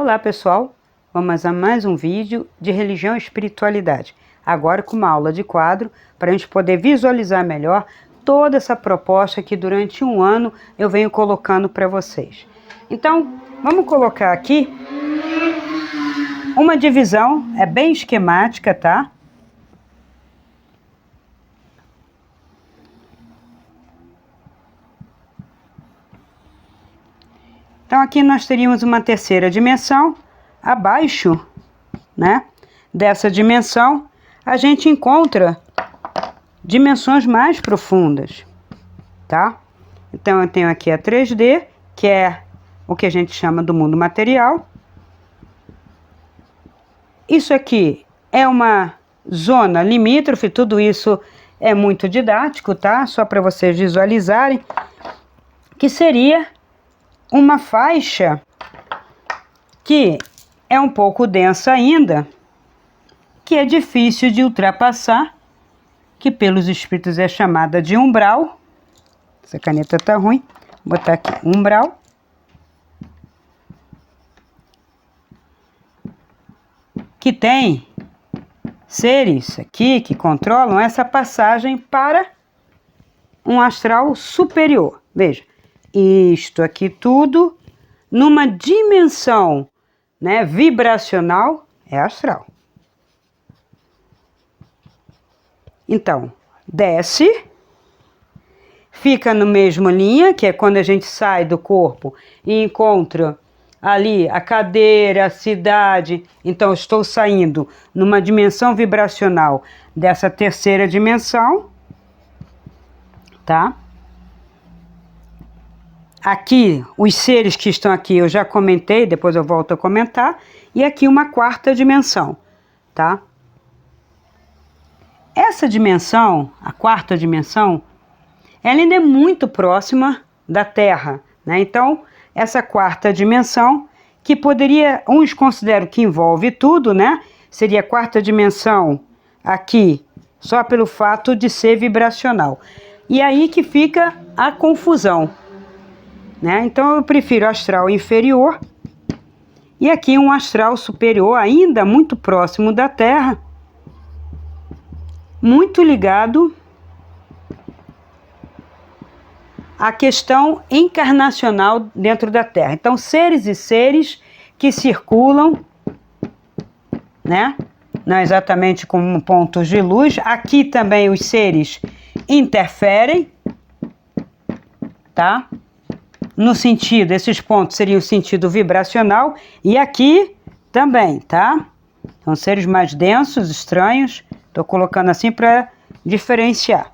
Olá pessoal, vamos a mais um vídeo de religião e espiritualidade. Agora com uma aula de quadro para a gente poder visualizar melhor toda essa proposta que durante um ano eu venho colocando para vocês. Então, vamos colocar aqui uma divisão, é bem esquemática, tá? Então aqui nós teríamos uma terceira dimensão, abaixo, né, dessa dimensão a gente encontra dimensões mais profundas, tá? Então eu tenho aqui a 3D, que é o que a gente chama do mundo material. Isso aqui é uma zona limítrofe, tudo isso é muito didático, tá? Só para vocês visualizarem, que seria uma faixa que é um pouco densa ainda, que é difícil de ultrapassar, que pelos espíritos é chamada de umbral. Essa caneta tá ruim, vou botar aqui, umbral. Que tem seres aqui que controlam essa passagem para um astral superior. Veja, isto aqui tudo numa dimensão, né, vibracional é astral. Então, desce, fica no mesmo linha, que é quando a gente sai do corpo e encontra ali a cadeira, a cidade. Então, estou saindo numa dimensão vibracional dessa terceira dimensão, tá? Aqui, os seres que estão aqui eu já comentei, depois eu volto a comentar. E aqui uma quarta dimensão, tá? Essa dimensão, a quarta dimensão, ela ainda é muito próxima da Terra, né? Então, essa quarta dimensão, que poderia, uns consideram que envolve tudo, né? Seria a quarta dimensão aqui, só pelo fato de ser vibracional. E aí que fica a confusão, né? Então eu prefiro astral inferior e aqui um astral superior, ainda muito próximo da Terra, muito ligado à questão encarnacional dentro da Terra. Então seres e seres que circulam, né? Não exatamente como pontos de luz. Aqui também os seres interferem, tá? No sentido, esses pontos seriam o sentido vibracional, e aqui também, tá? São seres mais densos, estranhos, tô colocando assim para diferenciar,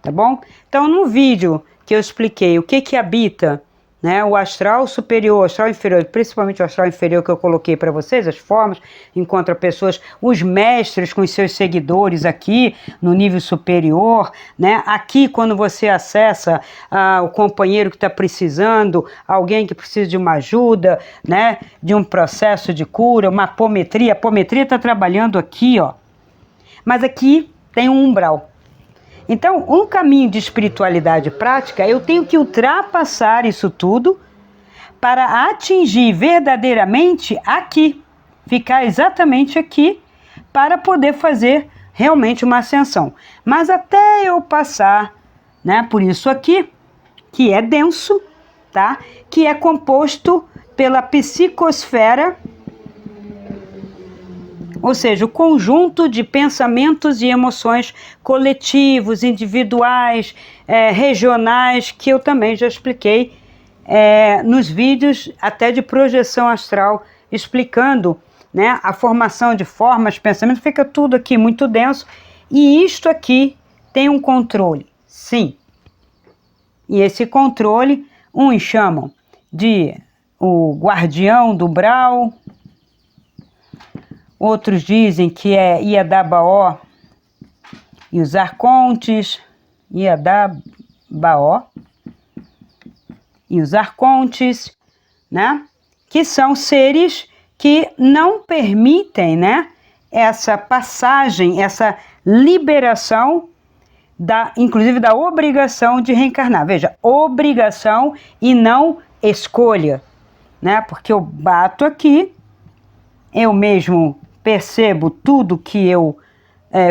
tá bom? Então, no vídeo que eu expliquei o que habita, né, o astral superior, o astral inferior, principalmente o astral inferior que eu coloquei para vocês, as formas, encontra pessoas, os mestres com os seus seguidores aqui no nível superior, né? Aqui quando você acessa o companheiro que está precisando, alguém que precisa de uma ajuda, né, de um processo de cura, uma apometria, a apometria está trabalhando aqui, ó, mas aqui tem um umbral. Então, um caminho de espiritualidade prática, eu tenho que ultrapassar isso tudo para atingir verdadeiramente aqui, ficar exatamente aqui, para poder fazer realmente uma ascensão. Mas até eu passar, né, por isso aqui, que é denso, tá? Que é composto pela psicosfera, ou seja, o conjunto de pensamentos e emoções coletivos, individuais, regionais, que eu também já expliquei nos vídeos até de projeção astral, explicando, né, a formação de formas, pensamentos, fica tudo aqui muito denso, e isto aqui tem um controle, sim. E esse controle, uns chamam de o guardião do umbral, outros dizem que é Iadabaó e os arcontes, Iadabaó e os arcontes, né? Que são seres que não permitem, né, essa passagem, essa liberação, inclusive da obrigação de reencarnar. Veja, obrigação e não escolha, né? Porque eu bato aqui eu mesmo percebo tudo que eu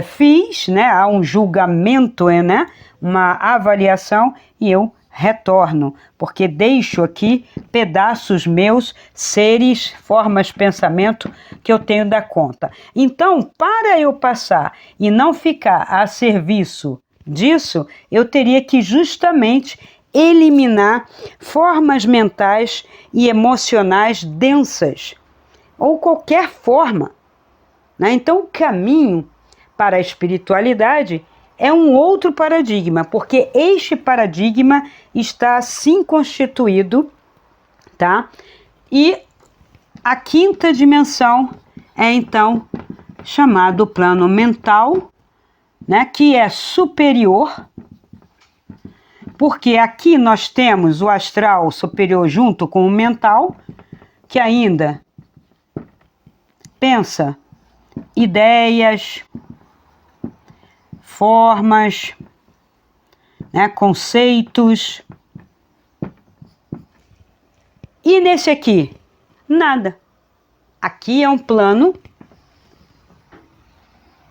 fiz, né? Há um julgamento, né? Uma avaliação e eu retorno, porque deixo aqui pedaços meus, seres, formas, pensamento que eu tenho da conta. Então, para eu passar e não ficar a serviço disso, eu teria que justamente eliminar formas mentais e emocionais densas, ou qualquer forma, né? Então, o caminho para a espiritualidade é um outro paradigma, porque este paradigma está assim constituído, tá? E a quinta dimensão é então chamado plano mental, né? Que é superior, porque aqui nós temos o astral superior junto com o mental, que ainda pensa ideias, formas, né, conceitos. E nesse aqui, nada. Aqui é um plano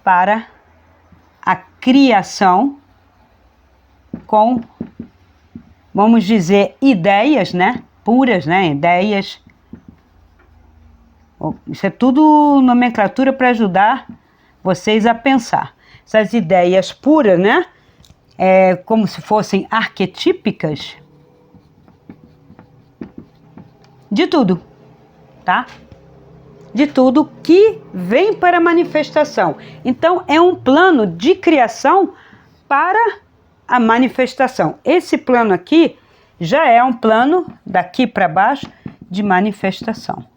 para a criação com, vamos dizer, ideias, né, puras, né, ideias. Isso é tudo nomenclatura para ajudar vocês a pensar. Essas ideias puras, né? Como se fossem arquetípicas de tudo, tá? De tudo que vem para a manifestação. Então, é um plano de criação para a manifestação. Esse plano aqui já é um plano, daqui para baixo, de manifestação.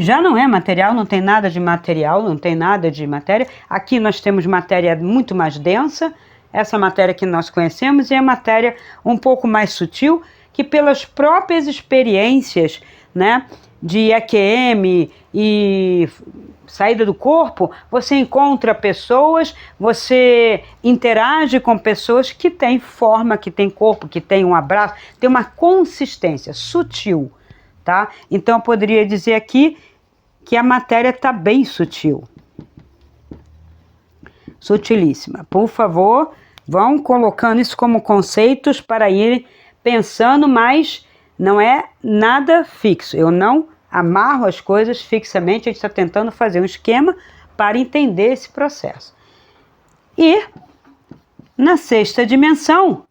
Já não é material, não tem nada de material, não tem nada de matéria. Aqui nós temos matéria muito mais densa, essa matéria que nós conhecemos, e a matéria um pouco mais sutil, que pelas próprias experiências, né, de EQM e saída do corpo, você encontra pessoas, você interage com pessoas que têm forma, que têm corpo, que têm um abraço, tem uma consistência sutil, tá? Então eu poderia dizer aqui que a matéria está bem sutil. Sutilíssima. Por favor, vão colocando isso como conceitos para ir pensando, mas não é nada fixo. Eu não amarro as coisas fixamente, a gente está tentando fazer um esquema para entender esse processo. E na sexta dimensão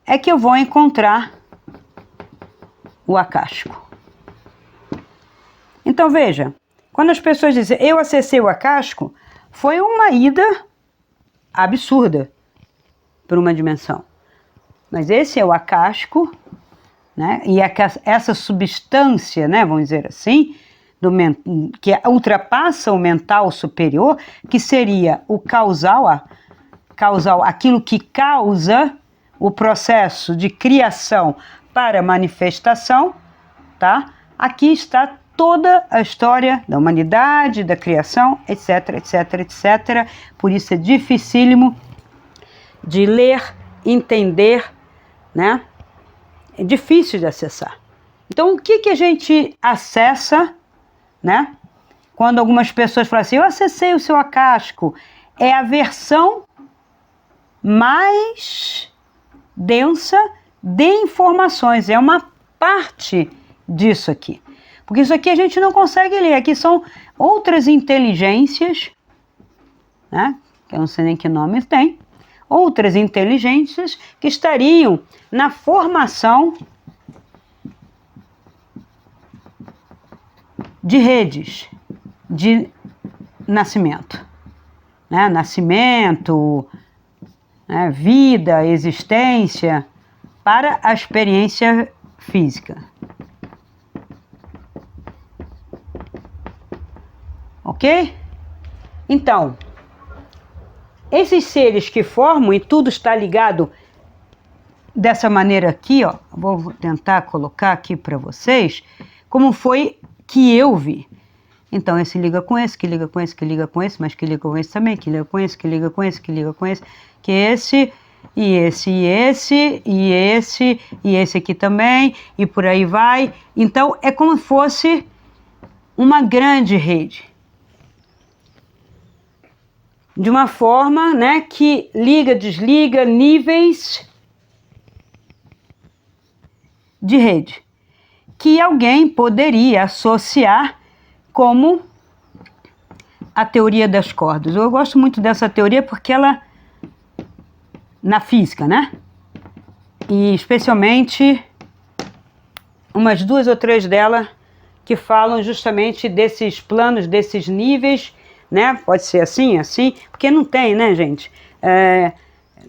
é que eu vou encontrar o acástico. Então veja, quando as pessoas dizem eu acessei o acástico, foi uma ida absurda para uma dimensão. Mas esse é o acástico, né? E essa substância, né, vamos dizer assim, que ultrapassa o mental superior, que seria o causal, aquilo que causa o processo de criação para manifestação, tá? Aqui está toda a história da humanidade, da criação, etc, etc, etc. Por isso é dificílimo de ler, entender, né? É difícil de acessar. Então, o que a gente acessa, né? Quando algumas pessoas falam assim, eu acessei o seu acástico, é a versão mais densa de informações, é uma parte disso aqui. Porque isso aqui a gente não consegue ler, aqui são outras inteligências, né? Que eu não sei nem que nome tem, outras inteligências que estariam na formação de redes de nascimento, né? Nascimento, né? Vida, existência, para a experiência física. Ok? Então, esses seres que formam, e tudo está ligado dessa maneira aqui, ó, vou tentar colocar aqui para vocês, como foi que eu vi. Então, esse liga com esse, que liga com esse, mas que liga com esse também, que liga com esse, que liga com esse, que liga com esse, que esse e esse, e esse, e esse, e esse aqui também, e por aí vai. Então, é como se fosse uma grande rede. De uma forma, né, que liga, desliga níveis de rede, que alguém poderia associar como a teoria das cordas. Eu gosto muito dessa teoria porque ela, na física, né? E especialmente umas 2 ou 3 delas que falam justamente desses planos, desses níveis, né? Pode ser assim, assim, porque não tem, né, gente?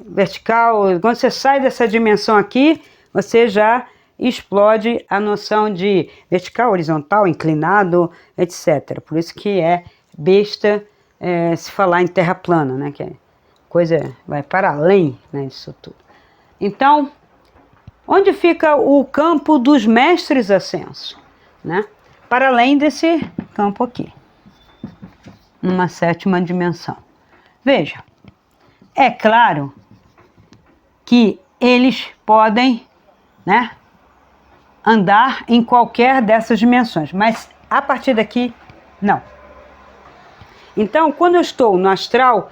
Vertical, quando você sai dessa dimensão aqui, você já explode a noção de vertical, horizontal, inclinado, etc. Por isso que é besta se falar em terra plana, né? Que a coisa vai para além, né, disso tudo. Então, onde fica o campo dos mestres ascensos, né? Para além desse campo aqui, uma 7ª dimensão. Veja, é claro que eles podem, né, andar em qualquer dessas dimensões, mas a partir daqui, não. Então, quando eu estou no astral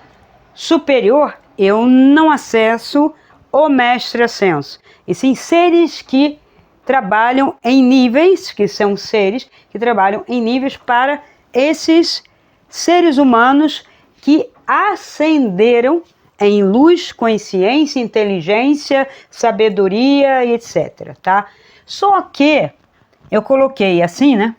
superior, eu não acesso o mestre ascenso, e sim seres que trabalham em níveis, que são seres que trabalham em níveis para esses seres humanos que ascenderam em luz, consciência, inteligência, sabedoria e etc, tá? Só que eu coloquei assim, né,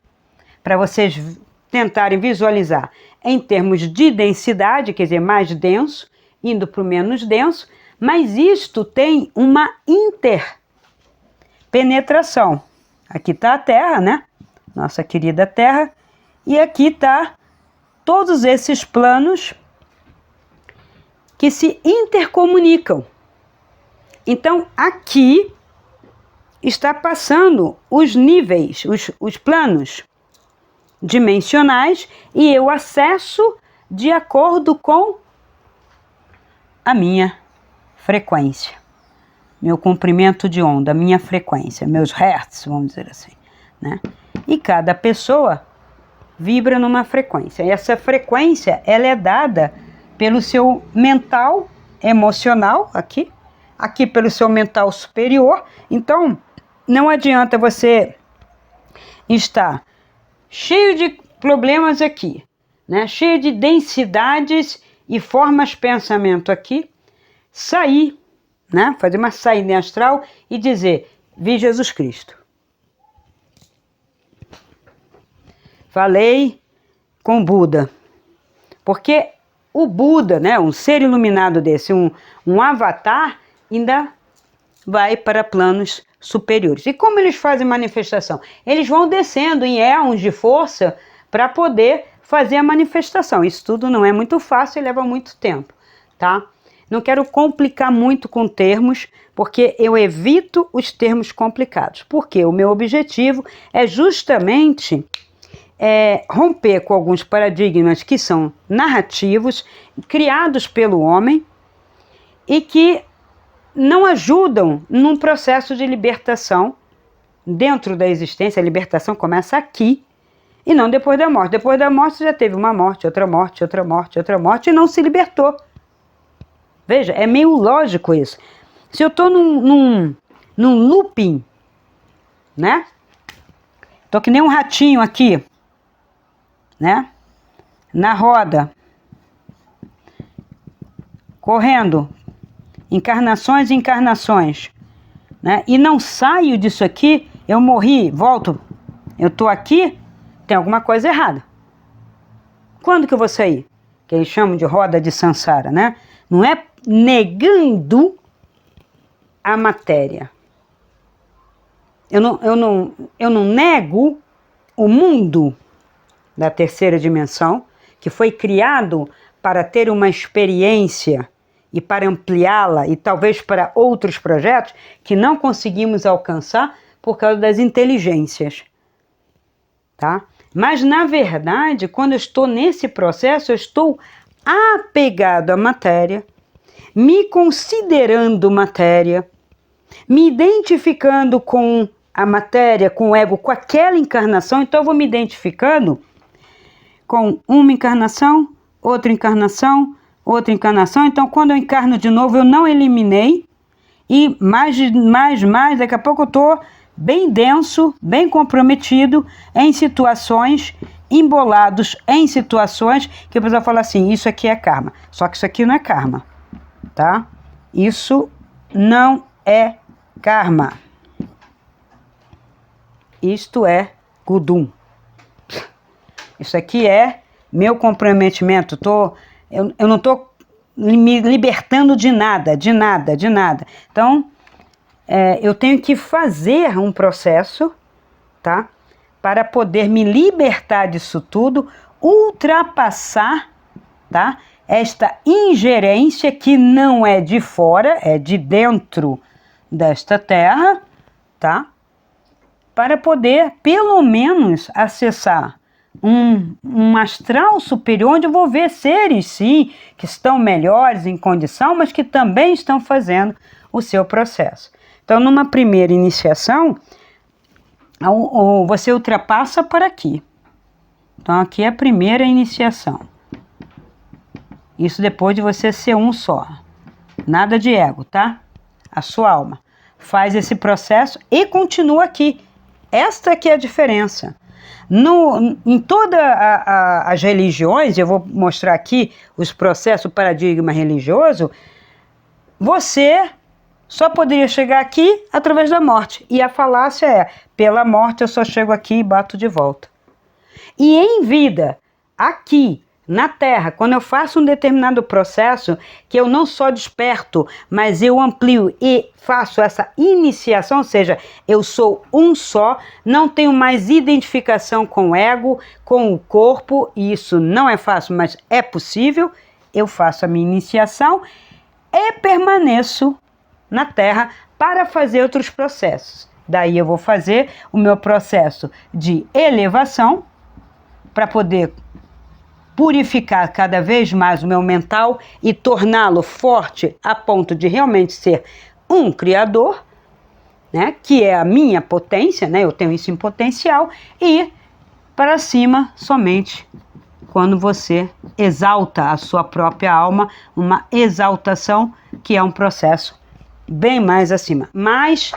para vocês tentarem visualizar em termos de densidade, quer dizer, mais denso, indo para o menos denso, mas isto tem uma interpenetração. Aqui está a Terra, né? Nossa querida Terra. E aqui está todos esses planos que se intercomunicam. Então, aqui está passando os níveis, os planos dimensionais, e eu acesso de acordo com a minha frequência, meu comprimento de onda, minha frequência, meus hertz, vamos dizer assim, né? E cada pessoa vibra numa frequência, e essa frequência, ela é dada pelo seu mental emocional, aqui pelo seu mental superior. Então, não adianta você estar cheio de problemas aqui, né? Cheio de densidades e formas de pensamento aqui, sair, né? Fazer uma saída astral e dizer: vi Jesus Cristo. Falei com Buda. Porque o Buda, né, um ser iluminado desse, um avatar, ainda vai para planos superiores. E como eles fazem manifestação? Eles vão descendo em éons de força para poder fazer a manifestação. Isso tudo não é muito fácil e leva muito tempo, tá? Não quero complicar muito com termos, porque eu evito os termos complicados. Porque o meu objetivo é justamente romper com alguns paradigmas que são narrativos, criados pelo homem e que não ajudam num processo de libertação dentro da existência. A libertação começa aqui e não depois da morte. Depois da morte já teve uma morte, outra morte, outra morte, outra morte e não se libertou. Veja, é meio lógico isso. Se eu estou num looping, né? Estou que nem um ratinho aqui, né? Na roda, correndo, encarnações e encarnações, né? E não saio disso aqui, eu morri, volto, eu estou aqui, tem alguma coisa errada. Quando que eu vou sair? Que eles chamam de roda de Sansara, né? Não é negando a matéria. Eu não nego o mundo da terceira dimensão, que foi criado para ter uma experiência e para ampliá-la, e talvez para outros projetos que não conseguimos alcançar por causa das inteligências, tá? Mas, na verdade, quando eu estou nesse processo, eu estou apegado à matéria, me considerando matéria, me identificando com a matéria, com o ego, com aquela encarnação. Então eu vou me identificando com uma encarnação, outra encarnação, outra encarnação. Então quando eu encarno de novo, eu não eliminei. E mais, daqui a pouco eu estou bem denso, bem comprometido em situações, embolados em situações que a pessoa fala assim, isso aqui é karma. Só que isso aqui não é karma, tá? Isso não é karma. Isto é Gudum. Isso aqui é meu comprometimento. Eu não estou me libertando de nada. Então, eu tenho que fazer um processo, tá? Para poder me libertar disso tudo, ultrapassar, tá? Esta ingerência que não é de fora, é de dentro desta terra, tá? Para poder, pelo menos, acessar um astral superior, onde eu vou ver seres, sim, que estão melhores em condição, mas que também estão fazendo o seu processo. Então, numa primeira iniciação, você ultrapassa por aqui. Então, aqui é a primeira iniciação. Isso depois de você ser um só. Nada de ego, tá? A sua alma faz esse processo e continua aqui. Esta aqui é a diferença. Em todas as religiões, eu vou mostrar aqui os processos, o paradigma religioso, você só poderia chegar aqui através da morte. E a falácia é, pela morte eu só chego aqui e bato de volta. E em vida, aqui, na Terra, quando eu faço um determinado processo, que eu não só desperto, mas eu amplio e faço essa iniciação, ou seja, eu sou um só, não tenho mais identificação com o ego, com o corpo, e isso não é fácil, mas é possível, eu faço a minha iniciação e permaneço na Terra para fazer outros processos. Daí eu vou fazer o meu processo de elevação, para poder purificar cada vez mais o meu mental e torná-lo forte a ponto de realmente ser um criador, né, que é a minha potência, né, eu tenho isso em potencial, e para cima somente quando você exalta a sua própria alma, uma exaltação que é um processo bem mais acima. Mas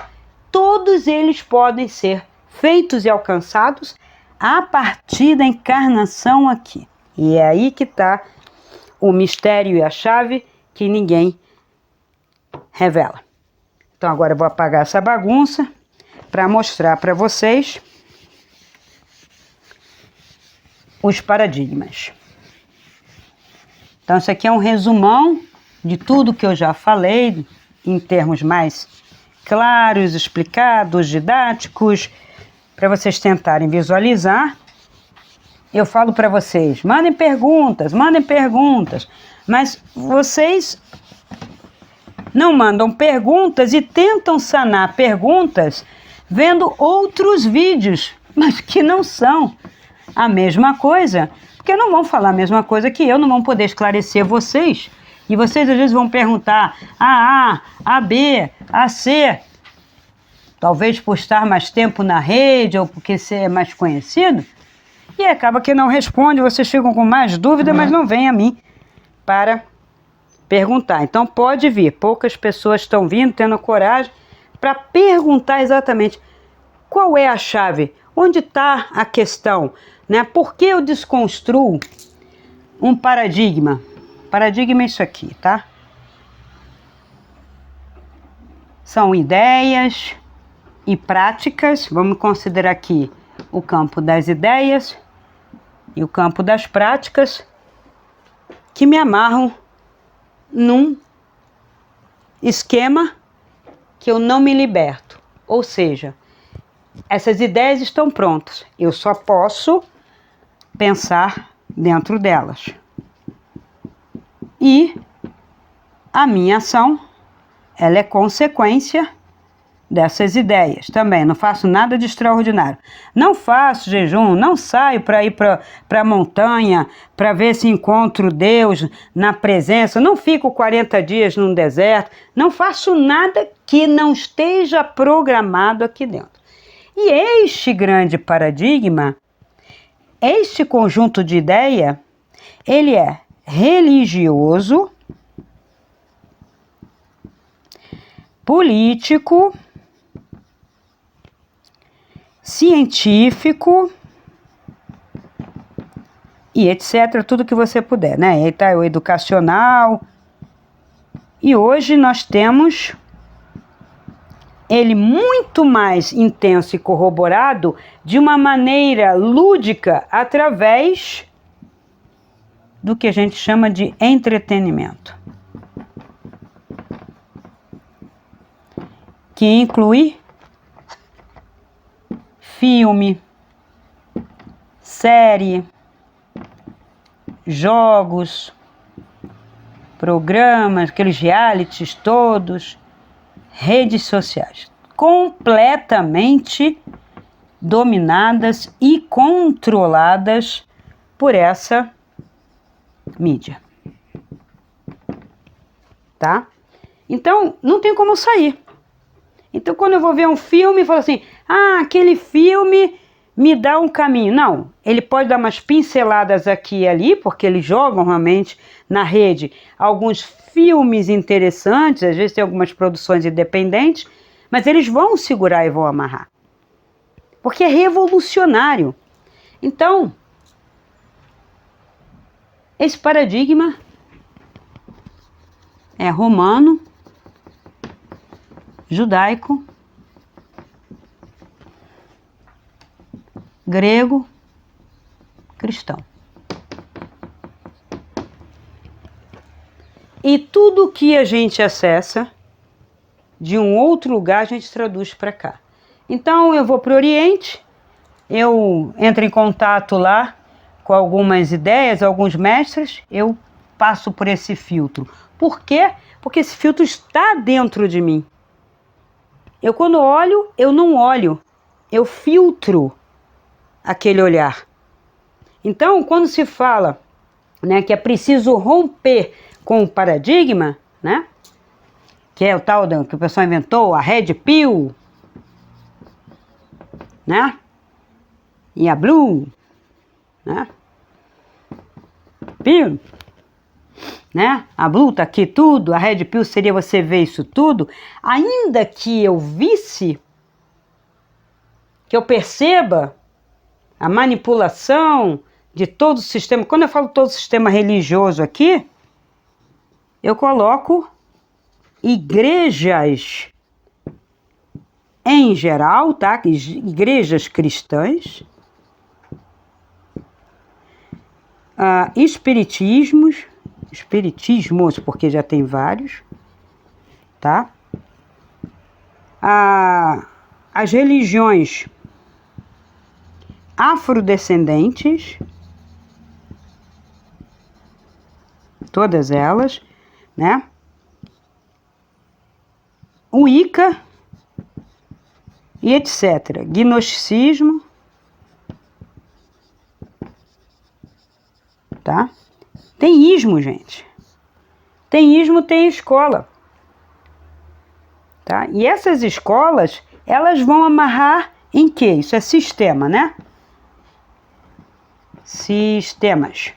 todos eles podem ser feitos e alcançados a partir da encarnação aqui. E é aí que está o mistério e a chave que ninguém revela. Então agora eu vou apagar essa bagunça para mostrar para vocês os paradigmas. Então isso aqui é um resumão de tudo que eu já falei, em termos mais claros, explicados, didáticos, para vocês tentarem visualizar. Eu falo para vocês, mandem perguntas, mas vocês não mandam perguntas e tentam sanar perguntas vendo outros vídeos, mas que não são a mesma coisa, porque não vão falar a mesma coisa que eu, não vão poder esclarecer vocês, e vocês às vezes vão perguntar a A, a B, a C, talvez por estar mais tempo na rede ou porque ser é mais conhecido, e acaba que não responde, vocês ficam com mais dúvida, mas não vem a mim para perguntar. Então pode vir, poucas pessoas estão vindo, tendo coragem para perguntar exatamente qual é a chave, onde está a questão, né? Por que eu desconstruo um paradigma? Paradigma é isso aqui, tá? São ideias e práticas, vamos considerar aqui o campo das ideias e o campo das práticas, que me amarram num esquema que eu não me liberto. Ou seja, essas ideias estão prontas, eu só posso pensar dentro delas. E a minha ação, ela é consequência dessas ideias também. Não faço nada de extraordinário. Não faço jejum, não saio para ir para a montanha para ver se encontro Deus na presença. Não fico 40 dias num deserto. Não faço nada que não esteja programado aqui dentro. E este grande paradigma, este conjunto de ideia, ele é religioso, político, científico e etc, tudo que você puder, né? E tá o educacional. E hoje nós temos ele muito mais intenso e corroborado de uma maneira lúdica através do que a gente chama de entretenimento, que inclui filme, série, jogos, programas, aqueles realities todos, redes sociais, completamente dominadas e controladas por essa mídia. Tá? Então, não tem como sair. Então, quando eu vou ver um filme, eu falo assim, aquele filme me dá um caminho. Não, ele pode dar umas pinceladas aqui e ali, porque eles jogam realmente na rede alguns filmes interessantes, às vezes tem algumas produções independentes, mas eles vão segurar e vão amarrar. Porque é revolucionário. Então, esse paradigma é romano, judaico, grego, cristão. E tudo que a gente acessa de um outro lugar, a gente traduz para cá. Então, eu vou para o Oriente, eu entro em contato lá com algumas ideias, alguns mestres, eu passo por esse filtro. Por quê? Porque esse filtro está dentro de mim. Eu, quando olho, eu não olho, eu filtro aquele olhar. Então, quando se fala, né, que é preciso romper com o paradigma, né, que é o tal que o pessoal inventou, a Red Pill, né, e a Blue, né, Pill, né, a Blue tá aqui tudo, a Red Pill seria você ver isso tudo, ainda que eu visse, que eu perceba a manipulação de todo o sistema. Quando eu falo todo o sistema religioso aqui, eu coloco igrejas em geral, tá? Igrejas cristãs, espiritismos, porque já tem vários, tá? As religiões afrodescendentes, todas elas, né? O Wicca e etc. Gnosticismo, tá? Tem ismo, gente. Tem ismo, tem escola, tá? E essas escolas, elas vão amarrar em quê? Isso é sistema, né? Sistemas.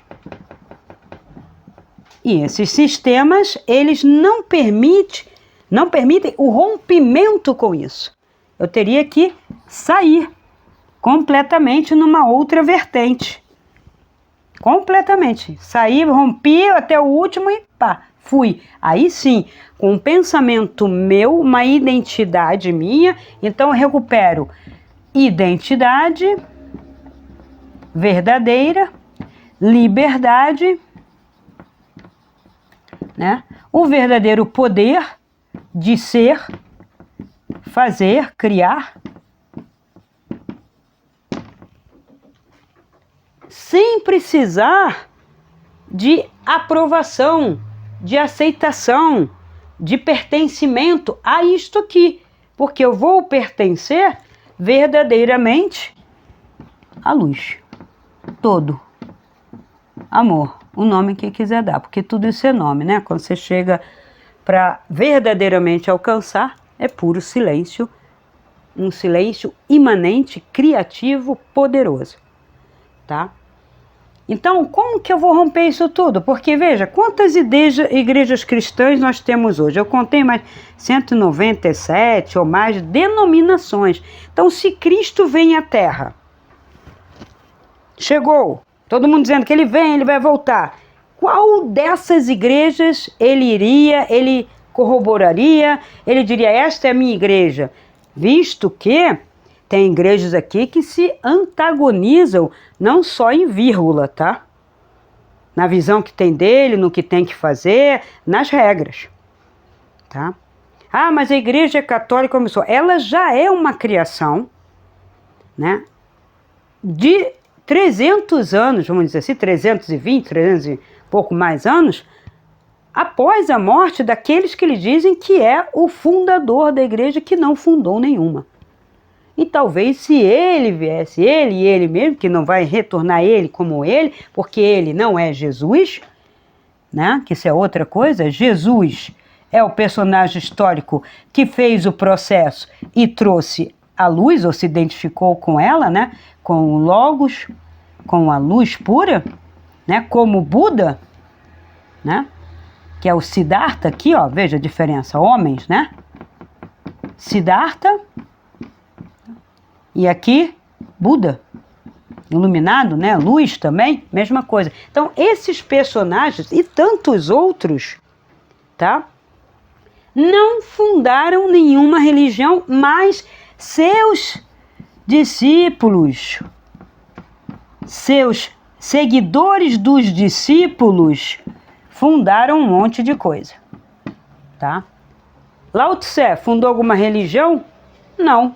E esses sistemas, eles não permitem o rompimento com isso. Eu teria que sair completamente numa outra vertente. Completamente. Sair, rompi até o último e pá, fui. Aí sim, com um pensamento meu, uma identidade minha, então eu recupero identidade verdadeira, liberdade, né? O verdadeiro poder de ser, fazer, criar, sem precisar de aprovação, de aceitação, de pertencimento a isto aqui. porque eu vou pertencer verdadeiramente à luz. Todo. Amor, o nome que quiser dar, porque tudo isso é nome, né? Quando você chega para verdadeiramente alcançar, é puro silêncio, um silêncio imanente, criativo, poderoso, tá? Então, como que eu vou romper isso tudo? Porque, veja, quantas igrejas cristãs nós temos hoje? Eu contei mais 197 ou mais denominações. Então, se Cristo vem à Terra, chegou, todo mundo dizendo que ele vem, ele vai voltar. Qual dessas igrejas ele iria, ele corroboraria, ele diria, esta é a minha igreja? Visto que tem igrejas aqui que se antagonizam, não só em vírgula, tá? Na visão que tem dele, no que tem que fazer, nas regras, tá? Ah, mas a igreja católica começou. Ela já é uma criação, né? De 300 anos, vamos dizer assim, 320, 300 e pouco mais anos, após a morte daqueles que lhe dizem que é o fundador da igreja, que não fundou nenhuma. E talvez se ele viesse, ele e ele mesmo, que não vai retornar ele como ele, porque ele não é Jesus, né? Que isso é outra coisa. Jesus é o personagem histórico que fez o processo e trouxe a luz, ou se identificou com ela, né? Com o Logos, com a luz pura, né? Como Buda, né? Que é o Siddhartha aqui, ó, veja a diferença, homens, né? Siddhartha e aqui Buda, iluminado, né? Luz também, mesma coisa. Então, esses personagens e tantos outros, tá? Não fundaram nenhuma religião, mas seus discípulos, seus seguidores dos discípulos fundaram um monte de coisa, tá? Lao Tse fundou alguma religião? Não.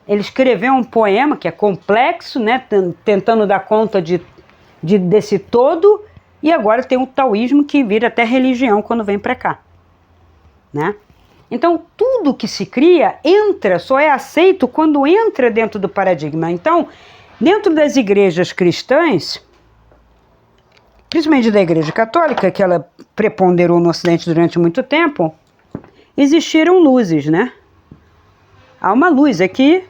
Ele escreveu um poema que é complexo, né? Tentando dar conta desse todo, e agora tem o taoísmo que vira até religião quando vem para cá, né? Então, tudo que se cria só é aceito quando entra dentro do paradigma. Então, dentro das igrejas cristãs, principalmente da Igreja Católica, que ela preponderou no Ocidente durante muito tempo, existiram luzes, né? Há uma luz aqui,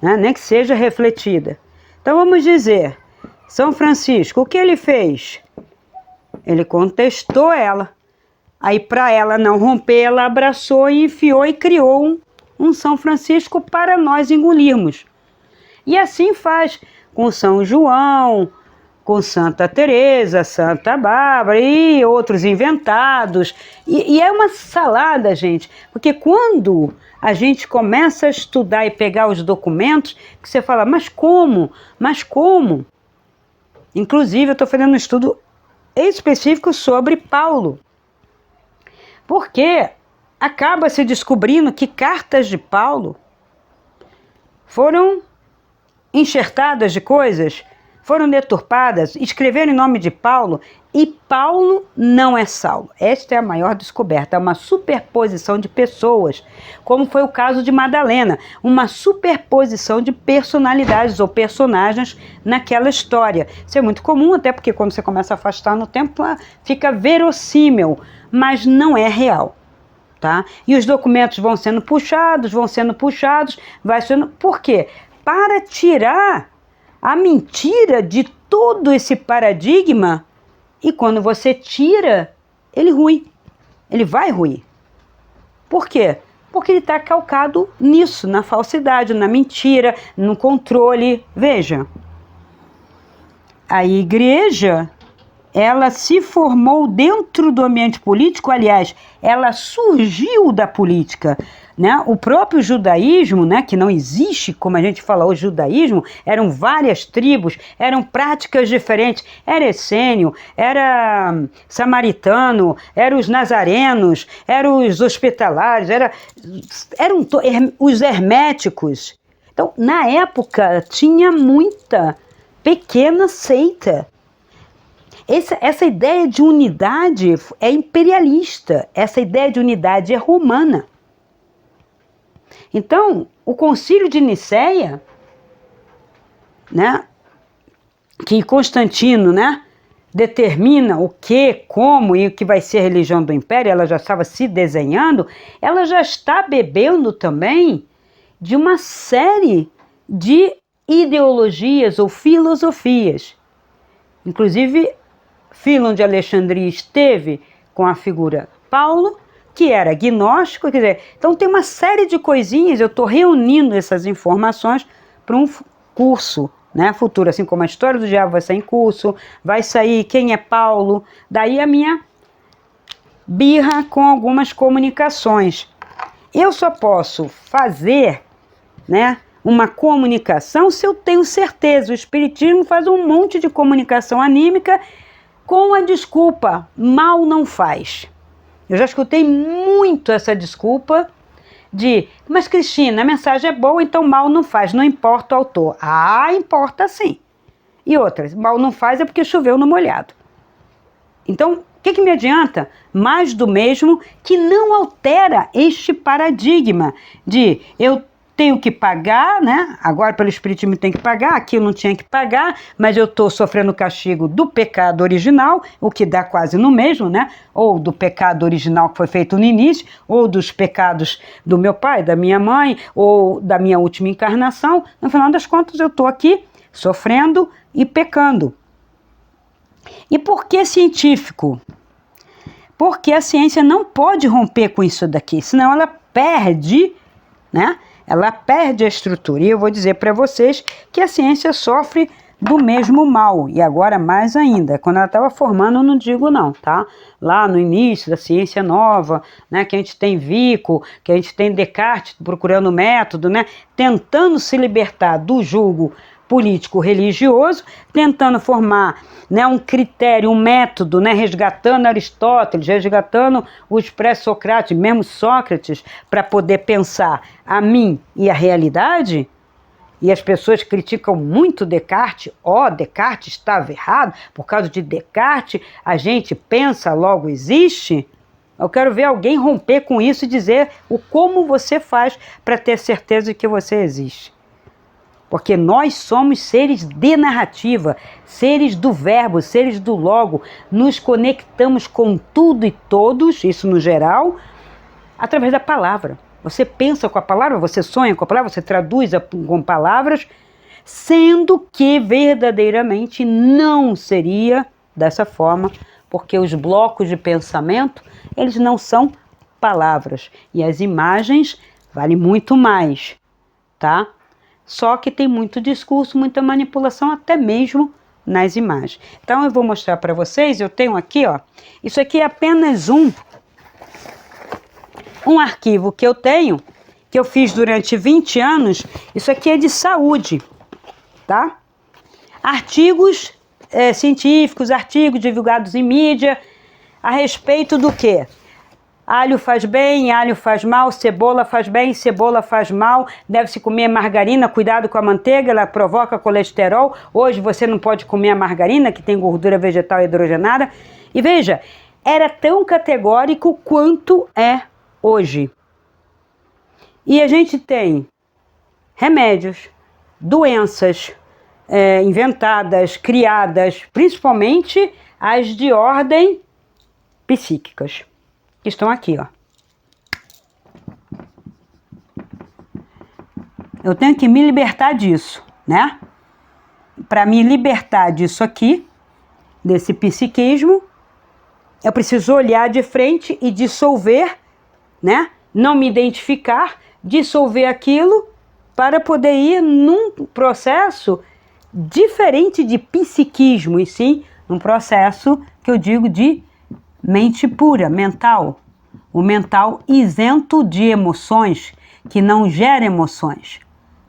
né? Nem que seja refletida. Então vamos dizer, São Francisco, o que ele fez? Ele contestou ela. Aí para ela não romper, ela abraçou e enfiou e criou um São Francisco para nós engolirmos. E assim faz com São João, com Santa Teresa, Santa Bárbara e outros inventados. E é uma salada, gente, porque quando a gente começa a estudar e pegar os documentos, que você fala, mas como? Mas como? Inclusive, eu estou fazendo um estudo específico sobre Paulo, porque acaba se descobrindo que cartas de Paulo foram enxertadas de coisas, foram deturpadas, escreveram em nome de Paulo, e Paulo não é Saulo. Esta é a maior descoberta, é uma superposição de pessoas, como foi o caso de Madalena, uma superposição de personalidades ou personagens naquela história. Isso é muito comum, até porque quando você começa a afastar no tempo, fica verossímil, mas não é real, tá? E os documentos vão sendo puxados, vai sendo... Por quê? Para tirar a mentira de todo esse paradigma, e quando você tira, ele rui, ele vai ruir. Por quê? Porque ele está calcado nisso, na falsidade, na mentira, no controle. Veja, a igreja, ela se formou dentro do ambiente político, aliás, ela surgiu da política, né? O próprio judaísmo, né, que não existe, como a gente fala hoje, judaísmo, eram várias tribos, eram práticas diferentes, era essênio, era samaritano, eram os nazarenos, eram os hospitalares, eram os herméticos. Então, na época, tinha muita pequena seita. Essa ideia de unidade é imperialista, essa ideia de unidade é romana. Então, o Concílio de Nicéia, né, que Constantino, né, determina o que, como e o que vai ser a religião do Império, ela já estava se desenhando, ela já está bebendo também de uma série de ideologias ou filosofias. Inclusive, Filon de Alexandria esteve com a figura Paulo, que era gnóstico, quer dizer, então tem uma série de coisinhas, eu estou reunindo essas informações para um curso, né, futuro, assim como a história do diabo vai sair em curso, vai sair quem é Paulo, daí a minha birra com algumas comunicações. Eu só posso fazer, né, uma comunicação se eu tenho certeza. O Espiritismo faz um monte de comunicação anímica com a desculpa, mal não faz. Eu já escutei muito essa desculpa de, mas Cristina, a mensagem é boa, então mal não faz, não importa o autor. Ah, importa sim. E outras, mal não faz é porque choveu no molhado. Então, o que me adianta? Mais do mesmo, que não altera este paradigma de eu tenho que pagar, né? Agora pelo Espiritismo tem que pagar, aqui eu não tinha que pagar, mas eu estou sofrendo o castigo do pecado original, o que dá quase no mesmo, né? Ou do pecado original que foi feito no início, ou dos pecados do meu pai, da minha mãe, ou da minha última encarnação. No final das contas, eu estou aqui sofrendo e pecando. E por que científico? Porque a ciência não pode romper com isso daqui, senão ela perde, né? Ela perde a estrutura. E eu vou dizer para vocês que a ciência sofre do mesmo mal. E agora mais ainda. Quando ela estava formando, eu não digo não, tá? Lá no início da ciência nova, né? Que a gente tem Vico, que a gente tem Descartes procurando método, né? Tentando se libertar do julgo político-religioso, tentando formar, né, um critério, um método, né, resgatando Aristóteles, resgatando os pré-socráticos, mesmo Sócrates, para poder pensar a mim e a realidade. E as pessoas criticam muito Descartes. Descartes estava errado, por causa de Descartes a gente pensa, logo existe. Eu quero ver alguém romper com isso e dizer o como você faz para ter certeza de que você existe. Porque nós somos seres de narrativa, seres do verbo, seres do logo, nos conectamos com tudo e todos, isso no geral, através da palavra. Você pensa com a palavra, você sonha com a palavra, você traduz com palavras, sendo que verdadeiramente não seria dessa forma, porque os blocos de pensamento, eles não são palavras, e as imagens valem muito mais, tá? Só que tem muito discurso, muita manipulação, até mesmo nas imagens. Então eu vou mostrar para vocês, eu tenho aqui, ó, isso aqui é apenas um arquivo que eu tenho, que eu fiz durante 20 anos, isso aqui é de saúde, tá? Artigos científicos, artigos divulgados em mídia, a respeito do quê? Alho faz bem, alho faz mal, cebola faz bem, cebola faz mal, deve-se comer margarina, cuidado com a manteiga, ela provoca colesterol, hoje você não pode comer a margarina, que tem gordura vegetal hidrogenada. E veja, era tão categórico quanto é hoje. E a gente tem remédios, doenças inventadas, criadas, principalmente as de ordem psíquicas, que estão aqui, ó. Eu tenho que me libertar disso, né? Para me libertar disso aqui, desse psiquismo, eu preciso olhar de frente e dissolver, né? Não me identificar, dissolver aquilo para poder ir num processo diferente de psiquismo, e sim num processo que eu digo de mente pura, mental. O mental isento de emoções, que não gera emoções,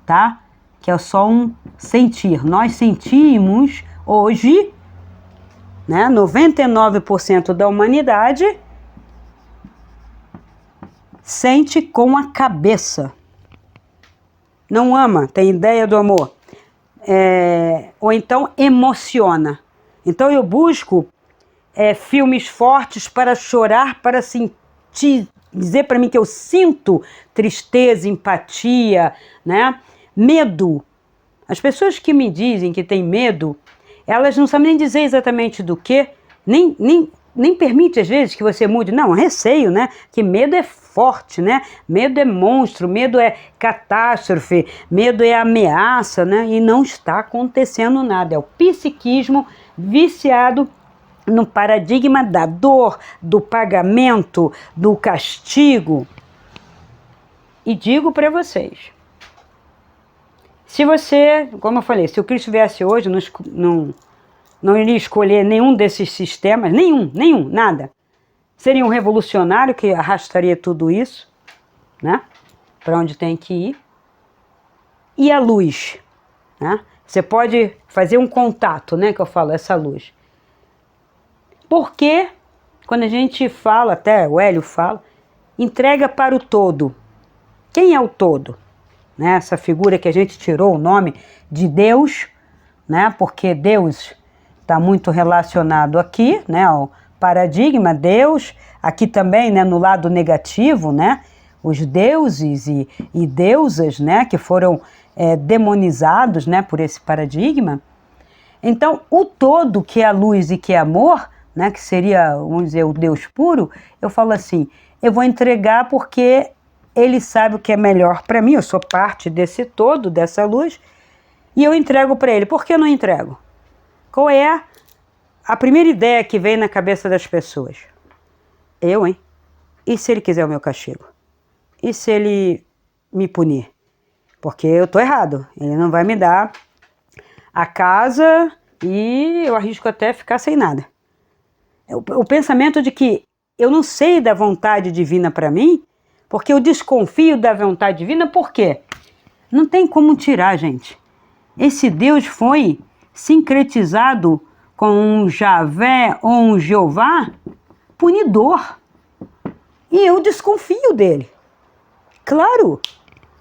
tá? Que é só um sentir. Nós sentimos hoje, né, 99% da humanidade sente com a cabeça. Não ama, tem ideia do amor. Ou então emociona. Então eu busco filmes fortes para chorar, para sentir dizer para mim que eu sinto tristeza, empatia, né? Medo. As pessoas que me dizem que têm medo, elas não sabem nem dizer exatamente do que, nem permite às vezes que você mude. Não, receio, né? Que medo é forte, né? Medo é monstro, medo é catástrofe, medo é ameaça, né? E não está acontecendo nada. É o psiquismo viciado no paradigma da dor, do pagamento, do castigo. E digo para vocês, se você, como eu falei, se o Cristo viesse hoje, não iria escolher nenhum desses sistemas, nenhum, nada. Seria um revolucionário que arrastaria tudo isso, né? Para onde tem que ir. E a luz, né? Você pode fazer um contato, né? Que eu falo, essa luz. Porque, quando a gente fala, até o Hélio fala, entrega para o todo. Quem é o todo? Né? Essa figura que a gente tirou o nome de Deus, né? Porque Deus está muito relacionado aqui, né? Ao paradigma Deus, aqui também, né? No lado negativo, né? Os deuses e deusas, né? Que foram demonizados, né? Por esse paradigma. Então, o todo, que é a luz e que é amor, né? Que seria, vamos dizer, o Deus puro, eu falo assim, eu vou entregar porque Ele sabe o que é melhor para mim, eu sou parte desse todo, dessa luz, e eu entrego para Ele. Por que eu não entrego? Qual é a primeira ideia que vem na cabeça das pessoas? Eu, hein? E se Ele quiser o meu castigo? E se Ele me punir? Porque eu tô errado, Ele não vai me dar a casa e eu arrisco até ficar sem nada. O pensamento de que eu não sei da vontade divina para mim, porque eu desconfio da vontade divina, por quê? Não tem como tirar, gente. Esse Deus foi sincretizado com um Javé ou um Jeová punidor. E eu desconfio dele. Claro,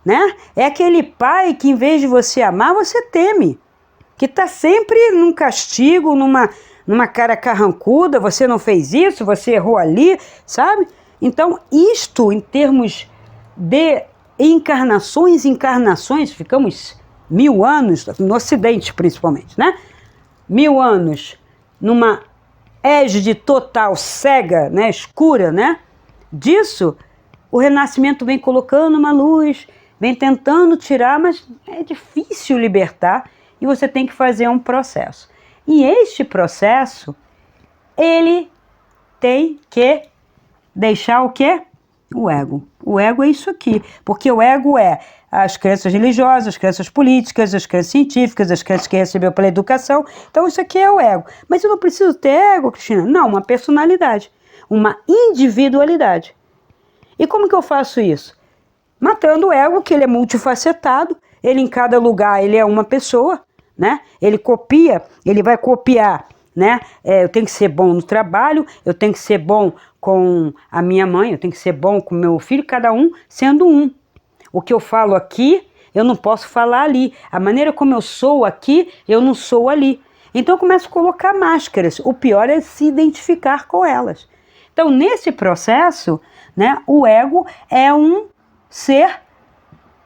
né? É aquele pai que, em vez de você amar, você teme. Que está sempre num castigo, numa cara carrancuda, você não fez isso, você errou ali, sabe? Então, isto, em termos de encarnações, ficamos 1000 anos, no Ocidente principalmente, né? 1000 anos numa égide total cega, né? Escura, né? Disso, o Renascimento vem colocando uma luz, vem tentando tirar, mas é difícil libertar e você tem que fazer um processo. E este processo, ele tem que deixar o quê? O ego. O ego é isso aqui, porque o ego é as crenças religiosas, as crenças políticas, as crenças científicas, as crenças que recebeu pela educação. Então isso aqui é o ego. Mas eu não preciso ter ego, Cristina. Não, uma personalidade, uma individualidade. E como que eu faço isso? Matando o ego, que ele é multifacetado, ele em cada lugar ele é uma pessoa, né? Ele copia, ele vai copiar, né? Eu tenho que ser bom no trabalho, eu tenho que ser bom com a minha mãe, eu tenho que ser bom com meu filho, cada um sendo um. O que eu falo aqui, eu não posso falar ali. A maneira como eu sou aqui, eu não sou ali. Então eu começo a colocar máscaras. O pior é se identificar com elas. Então, nesse processo, né, o ego é um ser,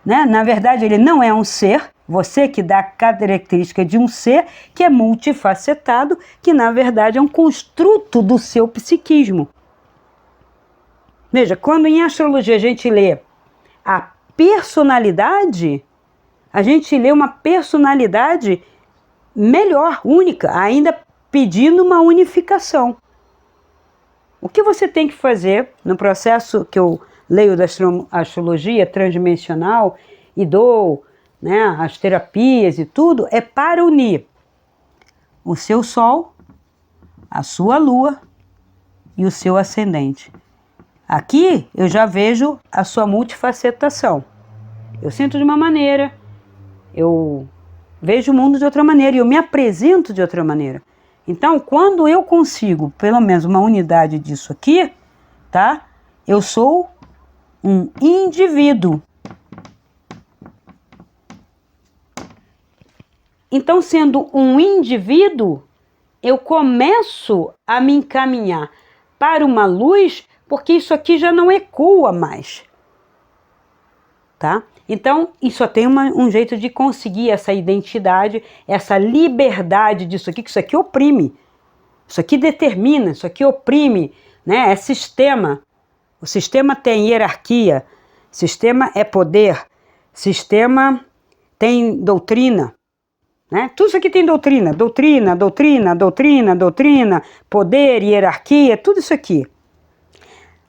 né? Na verdade, ele não é um ser. Você que dá a característica de um ser que é multifacetado, que na verdade é um construto do seu psiquismo. Veja, quando em astrologia a gente lê a personalidade, a gente lê uma personalidade melhor, única, ainda pedindo uma unificação. O que você tem que fazer no processo que eu leio da astrologia transdimensional e dou, né, as terapias e tudo, é para unir o seu Sol, a sua Lua e o seu ascendente. Aqui eu já vejo a sua multifacetação. Eu sinto de uma maneira, eu vejo o mundo de outra maneira e eu me apresento de outra maneira. Então, quando eu consigo, pelo menos uma unidade disso aqui, tá? Eu sou um indivíduo. Então, sendo um indivíduo, eu começo a me encaminhar para uma luz porque isso aqui já não ecoa mais, tá? Então, isso só tem um jeito de conseguir essa identidade, essa liberdade disso aqui, que isso aqui oprime, isso aqui determina, isso aqui oprime, né? É sistema. O sistema tem hierarquia, sistema é poder, sistema tem doutrina, né? Tudo isso aqui tem doutrina, poder, hierarquia, tudo isso aqui.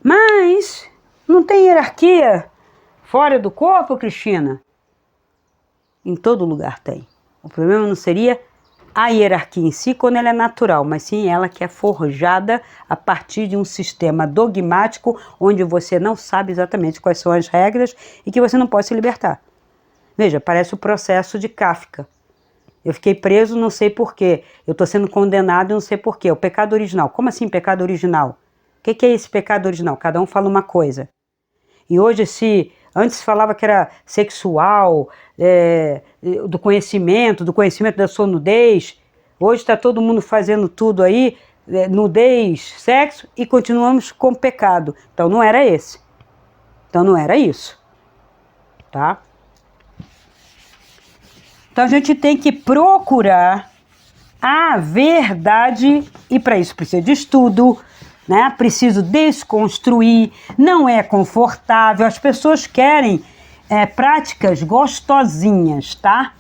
Mas não tem hierarquia fora do corpo, Cristina? Em todo lugar tem. O problema não seria a hierarquia em si, quando ela é natural, mas sim ela que é forjada a partir de um sistema dogmático, onde você não sabe exatamente quais são as regras e que você não pode se libertar. Veja, parece o processo de Kafka. Eu fiquei preso, não sei porquê. Eu estou sendo condenado, não sei porquê. O pecado original. Como assim pecado original? O que é esse pecado original? Cada um fala uma coisa. E hoje, antes falava que era sexual, do conhecimento da sua nudez. Hoje está todo mundo fazendo tudo aí, nudez, sexo, e continuamos com pecado. Então não era esse. Então não era isso. Tá? Então a gente tem que procurar a verdade, e para isso precisa de estudo, né? Preciso desconstruir, não é confortável, as pessoas querem práticas gostosinhas, tá?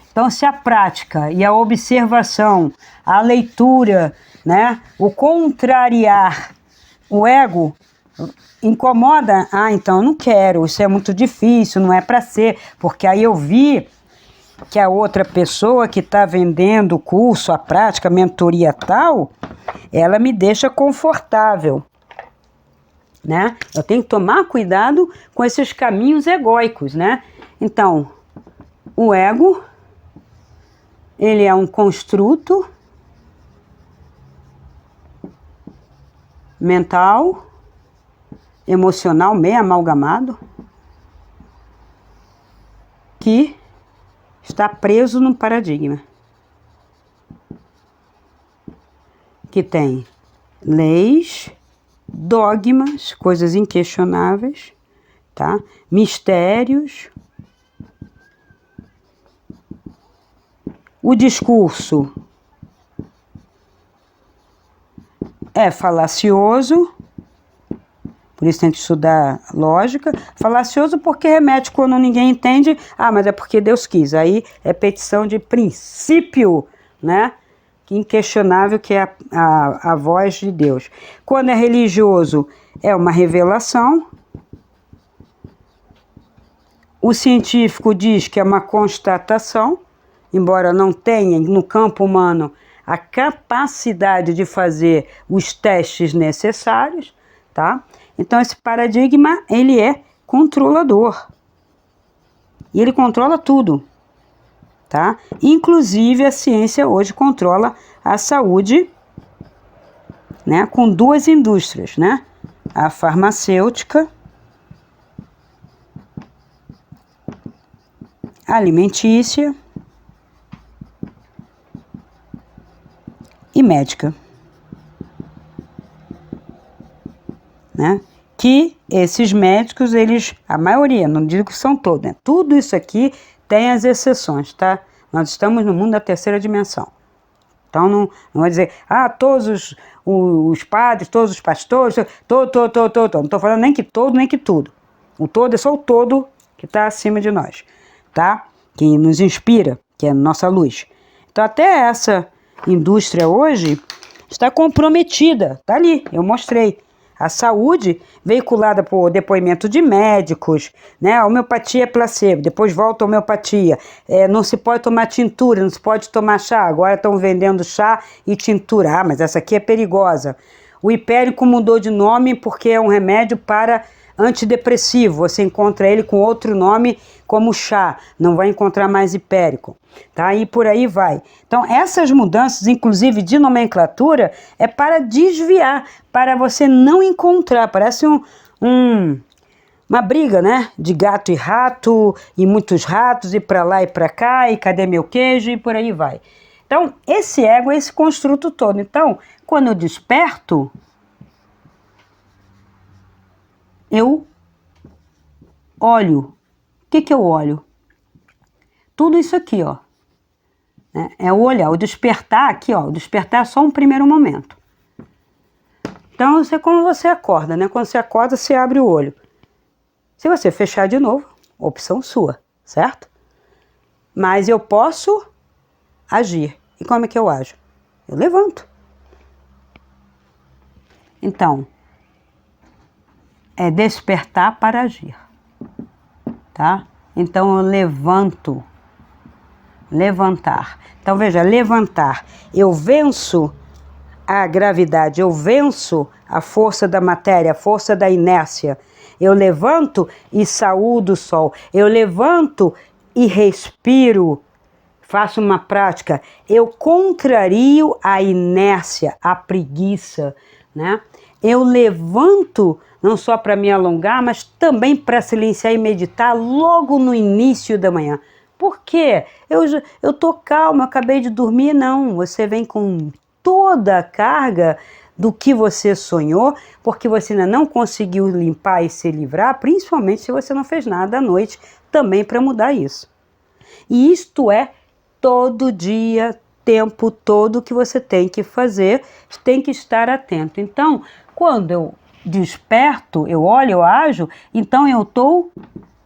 Então se a prática e a observação, a leitura, né? O contrariar o ego incomoda, então eu não quero, isso é muito difícil, não é para ser, porque aí eu vi que a outra pessoa que está vendendo o curso, a prática, a mentoria tal, ela me deixa confortável, né? Eu tenho que tomar cuidado com esses caminhos egóicos, né? Então, o ego, ele é um construto mental, emocional, meio amalgamado, que está preso num paradigma que tem leis, dogmas, coisas inquestionáveis, tá? Mistérios. O discurso é falacioso, por isso tem que estudar lógica. Falacioso porque remete quando ninguém entende. Mas é porque Deus quis. Aí é petição de princípio, né? Inquestionável, que é a voz de Deus. Quando é religioso, é uma revelação. O científico diz que é uma constatação, embora não tenha no campo humano a capacidade de fazer os testes necessários, tá? Então esse paradigma, ele é controlador. E ele controla tudo, tá? Inclusive a ciência hoje controla a saúde, né? Com duas indústrias, né? A farmacêutica, alimentícia e médica, né? Que esses médicos, a maioria, não digo que são todos, né? Tudo isso aqui tem as exceções, tá? Nós estamos no mundo da terceira dimensão. Então não vai dizer, todos os padres, todos os pastores, todo. Não estou falando nem que todo, nem que tudo. O todo é só o todo que está acima de nós, tá? Que nos inspira, que é a nossa luz. Então até essa indústria hoje está comprometida, tá ali, eu mostrei. A saúde veiculada por depoimento de médicos, né? A homeopatia é placebo, depois volta a homeopatia. Não se pode tomar tintura, não se pode tomar chá. Agora estão vendendo chá e tintura. Mas essa aqui é perigosa. O hipérico mudou de nome porque é um remédio para antidepressivo. Você encontra ele com outro nome como chá. Não vai encontrar mais hipérico. Tá? E por aí vai. Então essas mudanças, inclusive de nomenclatura, é para desviar, para você não encontrar. Parece uma briga, né? De gato e rato, e muitos ratos, e para lá e para cá, e cadê meu queijo, e por aí vai. Então esse ego é esse construto todo. Então quando eu desperto, eu olho. O que eu olho? Tudo isso aqui, ó. É o olhar, o despertar aqui, ó. O despertar é só um primeiro momento. Então, isso é como você acorda, né? Quando você acorda, você abre o olho. Se você fechar de novo, opção sua, certo? Mas eu posso agir. E como é que eu ajo? Eu levanto. Então, é despertar para agir, tá? Então, eu levanto. Levantar. Então, veja, levantar. Eu venço a gravidade, eu venço a força da matéria, a força da inércia. Eu levanto e saúdo o sol. Eu levanto e respiro, faço uma prática. Eu contrario a inércia, a preguiça, né? Eu levanto não só para me alongar, mas também para silenciar e meditar logo no início da manhã. Por quê? Eu tô calma, acabei de dormir. Não, você vem com toda a carga do que você sonhou, porque você ainda não conseguiu limpar e se livrar, principalmente se você não fez nada à noite também para mudar isso. E isto é todo dia, tempo todo que você tem que fazer, tem que estar atento. Então, quando eu desperto, eu olho, eu ajo, então eu estou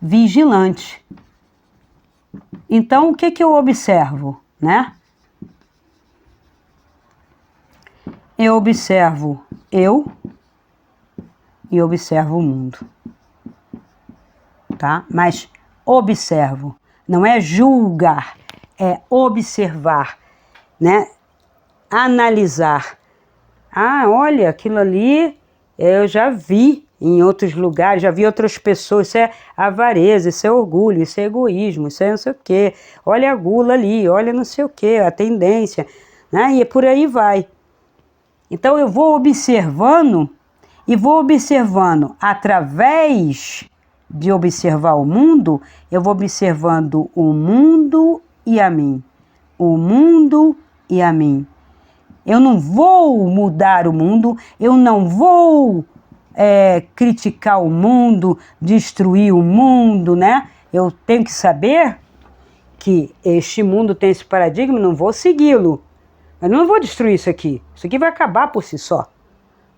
vigilante. Então, o que eu observo, né? Eu observo eu e observo o mundo, tá? Mas observo, não é julgar, é observar, né? Analisar. Ah, olha, aquilo ali eu já vi em outros lugares, já vi outras pessoas, isso é avareza, isso é orgulho, isso é egoísmo, isso é não sei o quê. Olha a gula ali, olha não sei o quê, a tendência, né? E por aí vai. Então eu vou observando e vou observando através de observar o mundo, eu vou observando o mundo e a mim. O mundo e a mim. Eu não vou mudar o mundo, eu não vou criticar o mundo, destruir o mundo, né? Eu tenho que saber que este mundo tem esse paradigma, não vou segui-lo. Eu não vou destruir isso aqui. Isso aqui vai acabar por si só,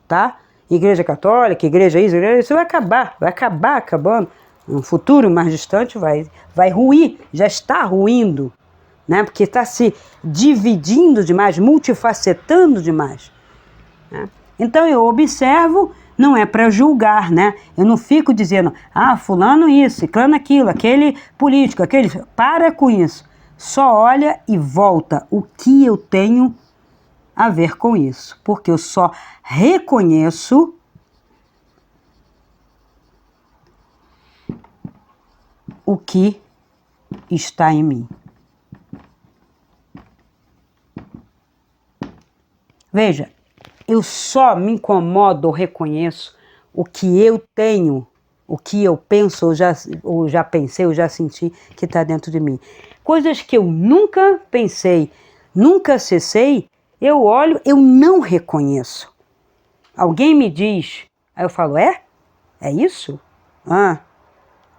tá? Igreja católica, igreja isso vai acabar acabando. No futuro mais distante vai ruir, já está ruindo, né? Porque está se dividindo demais, multifacetando demais, né? Então eu observo, não é para julgar, né? Eu não fico dizendo, fulano isso, ciclano aquilo, aquele político, aquele... Para com isso. Só olha e volta. O que eu tenho a ver com isso? Porque eu só reconheço o que está em mim. Veja, eu só me incomodo ou reconheço o que eu tenho, o que eu penso, ou já pensei, ou já senti que está dentro de mim. Coisas que eu nunca pensei, nunca acessei, eu olho, eu não reconheço. Alguém me diz, aí eu falo, é isso?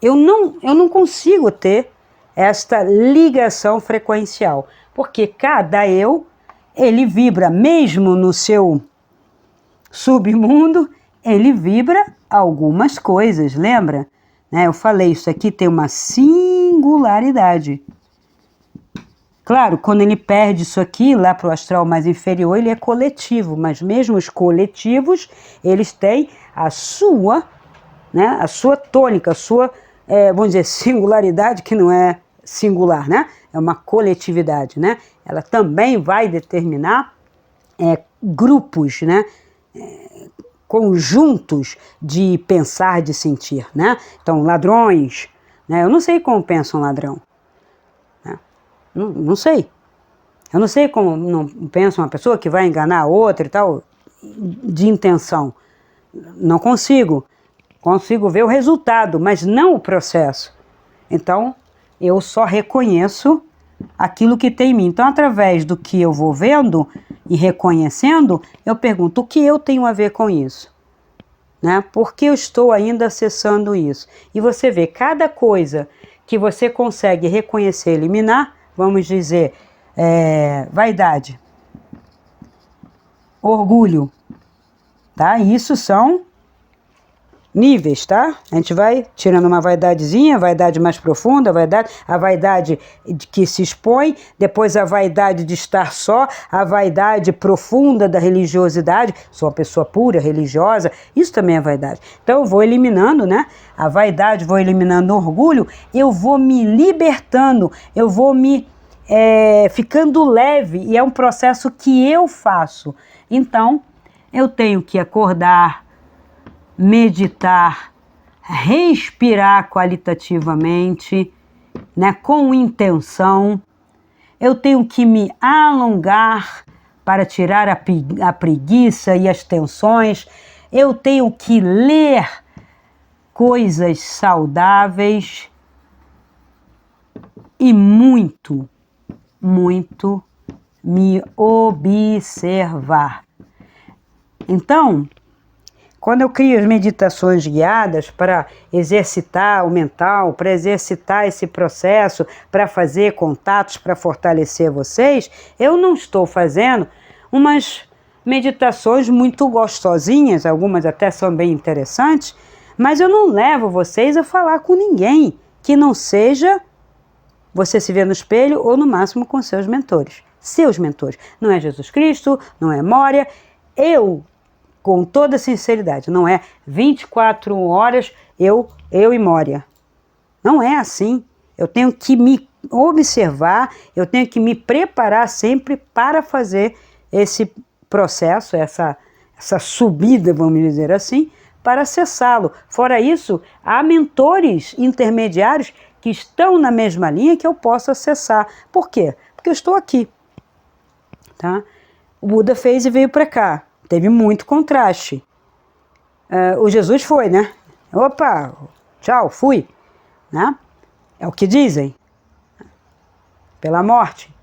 Eu não consigo ter esta ligação frequencial, porque cada eu, ele vibra, mesmo no seu submundo, ele vibra algumas coisas, lembra? Eu falei, isso aqui tem uma singularidade. Claro, quando ele perde isso aqui, lá para o astral mais inferior, ele é coletivo, mas mesmo os coletivos, eles têm a sua, né, a sua tônica, a sua, vamos dizer, singularidade, que não é singular, né? É uma coletividade, né? Ela também vai determinar grupos, né? Conjuntos de pensar, de sentir, né? Então, ladrões, né? Eu não sei como pensa um ladrão, né? Não sei. Eu não sei como não pensa uma pessoa que vai enganar a outra e tal, de intenção. Não consigo. Consigo ver o resultado, mas não o processo. Então, eu só reconheço aquilo que tem em mim. Então, através do que eu vou vendo e reconhecendo, eu pergunto, o que eu tenho a ver com isso? né? Porque eu estou ainda acessando isso. E você vê, cada coisa que você consegue reconhecer, eliminar, vamos dizer, vaidade, orgulho, tá? Isso são níveis, tá? A gente vai tirando uma vaidadezinha, a vaidade mais profunda, a vaidade que se expõe, depois a vaidade de estar só, a vaidade profunda da religiosidade, sou uma pessoa pura, religiosa, isso também é vaidade. Então eu vou eliminando, né? A vaidade, vou eliminando o orgulho, eu vou me libertando, eu vou me ficando leve, e é um processo que eu faço. Então, eu tenho que acordar, meditar, respirar qualitativamente, né, com intenção. Eu tenho que me alongar para tirar a preguiça e as tensões. Eu tenho que ler coisas saudáveis e muito, muito me observar. Então, quando eu crio as meditações guiadas para exercitar o mental, para exercitar esse processo, para fazer contatos, para fortalecer vocês, eu não estou fazendo umas meditações muito gostosinhas, algumas até são bem interessantes, mas eu não levo vocês a falar com ninguém que não seja você se vê no espelho ou no máximo com seus mentores. Seus mentores. Não é Jesus Cristo, não é Moria. Eu, com toda sinceridade, não é 24 horas eu e Moria. Não é assim. Eu tenho que me observar, eu tenho que me preparar sempre para fazer esse processo, essa subida, vamos dizer assim, para acessá-lo. Fora isso, há mentores intermediários que estão na mesma linha que eu posso acessar. Por quê? Porque eu estou aqui. Tá? O Buda fez e veio para cá. Teve muito contraste. O Jesus foi, né? Opa, tchau, fui. Né? É o que dizem. Pela morte.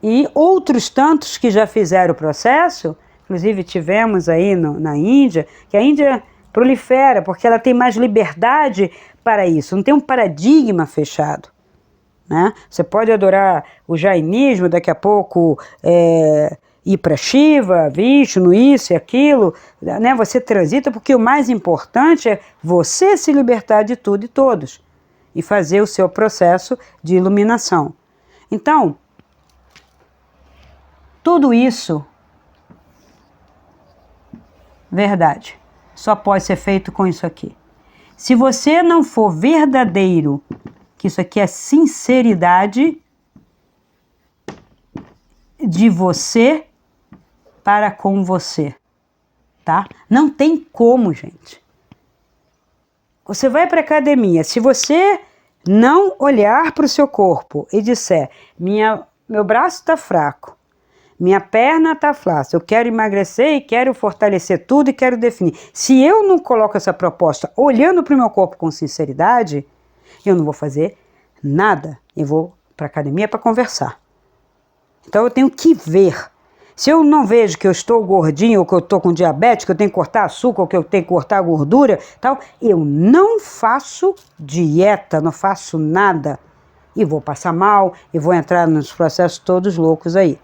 E outros tantos que já fizeram o processo, inclusive tivemos aí na Índia, que a Índia prolifera, porque ela tem mais liberdade para isso, não tem um paradigma fechado. Né? Você pode adorar o jainismo, daqui a pouco ir para Shiva, Vishnu, isso e aquilo, né? Você transita, porque o mais importante é você se libertar de tudo e todos e fazer o seu processo de iluminação. Então, tudo isso, verdade, só pode ser feito com isso aqui. Se você não for verdadeiro, que isso aqui é sinceridade de você para com você, tá? Não tem como, gente. Você vai para a academia, se você não olhar para o seu corpo e disser, meu braço está fraco, minha perna está flácida, eu quero emagrecer e quero fortalecer tudo e quero definir. Se eu não coloco essa proposta olhando para o meu corpo com sinceridade, eu não vou fazer nada. Eu vou para a academia para conversar. Então eu tenho que ver. Se eu não vejo que eu estou gordinho, ou que eu estou com diabetes, que eu tenho que cortar açúcar, ou que eu tenho que cortar gordura, tal, eu não faço dieta, não faço nada. E vou passar mal, e vou entrar nos processos todos loucos aí.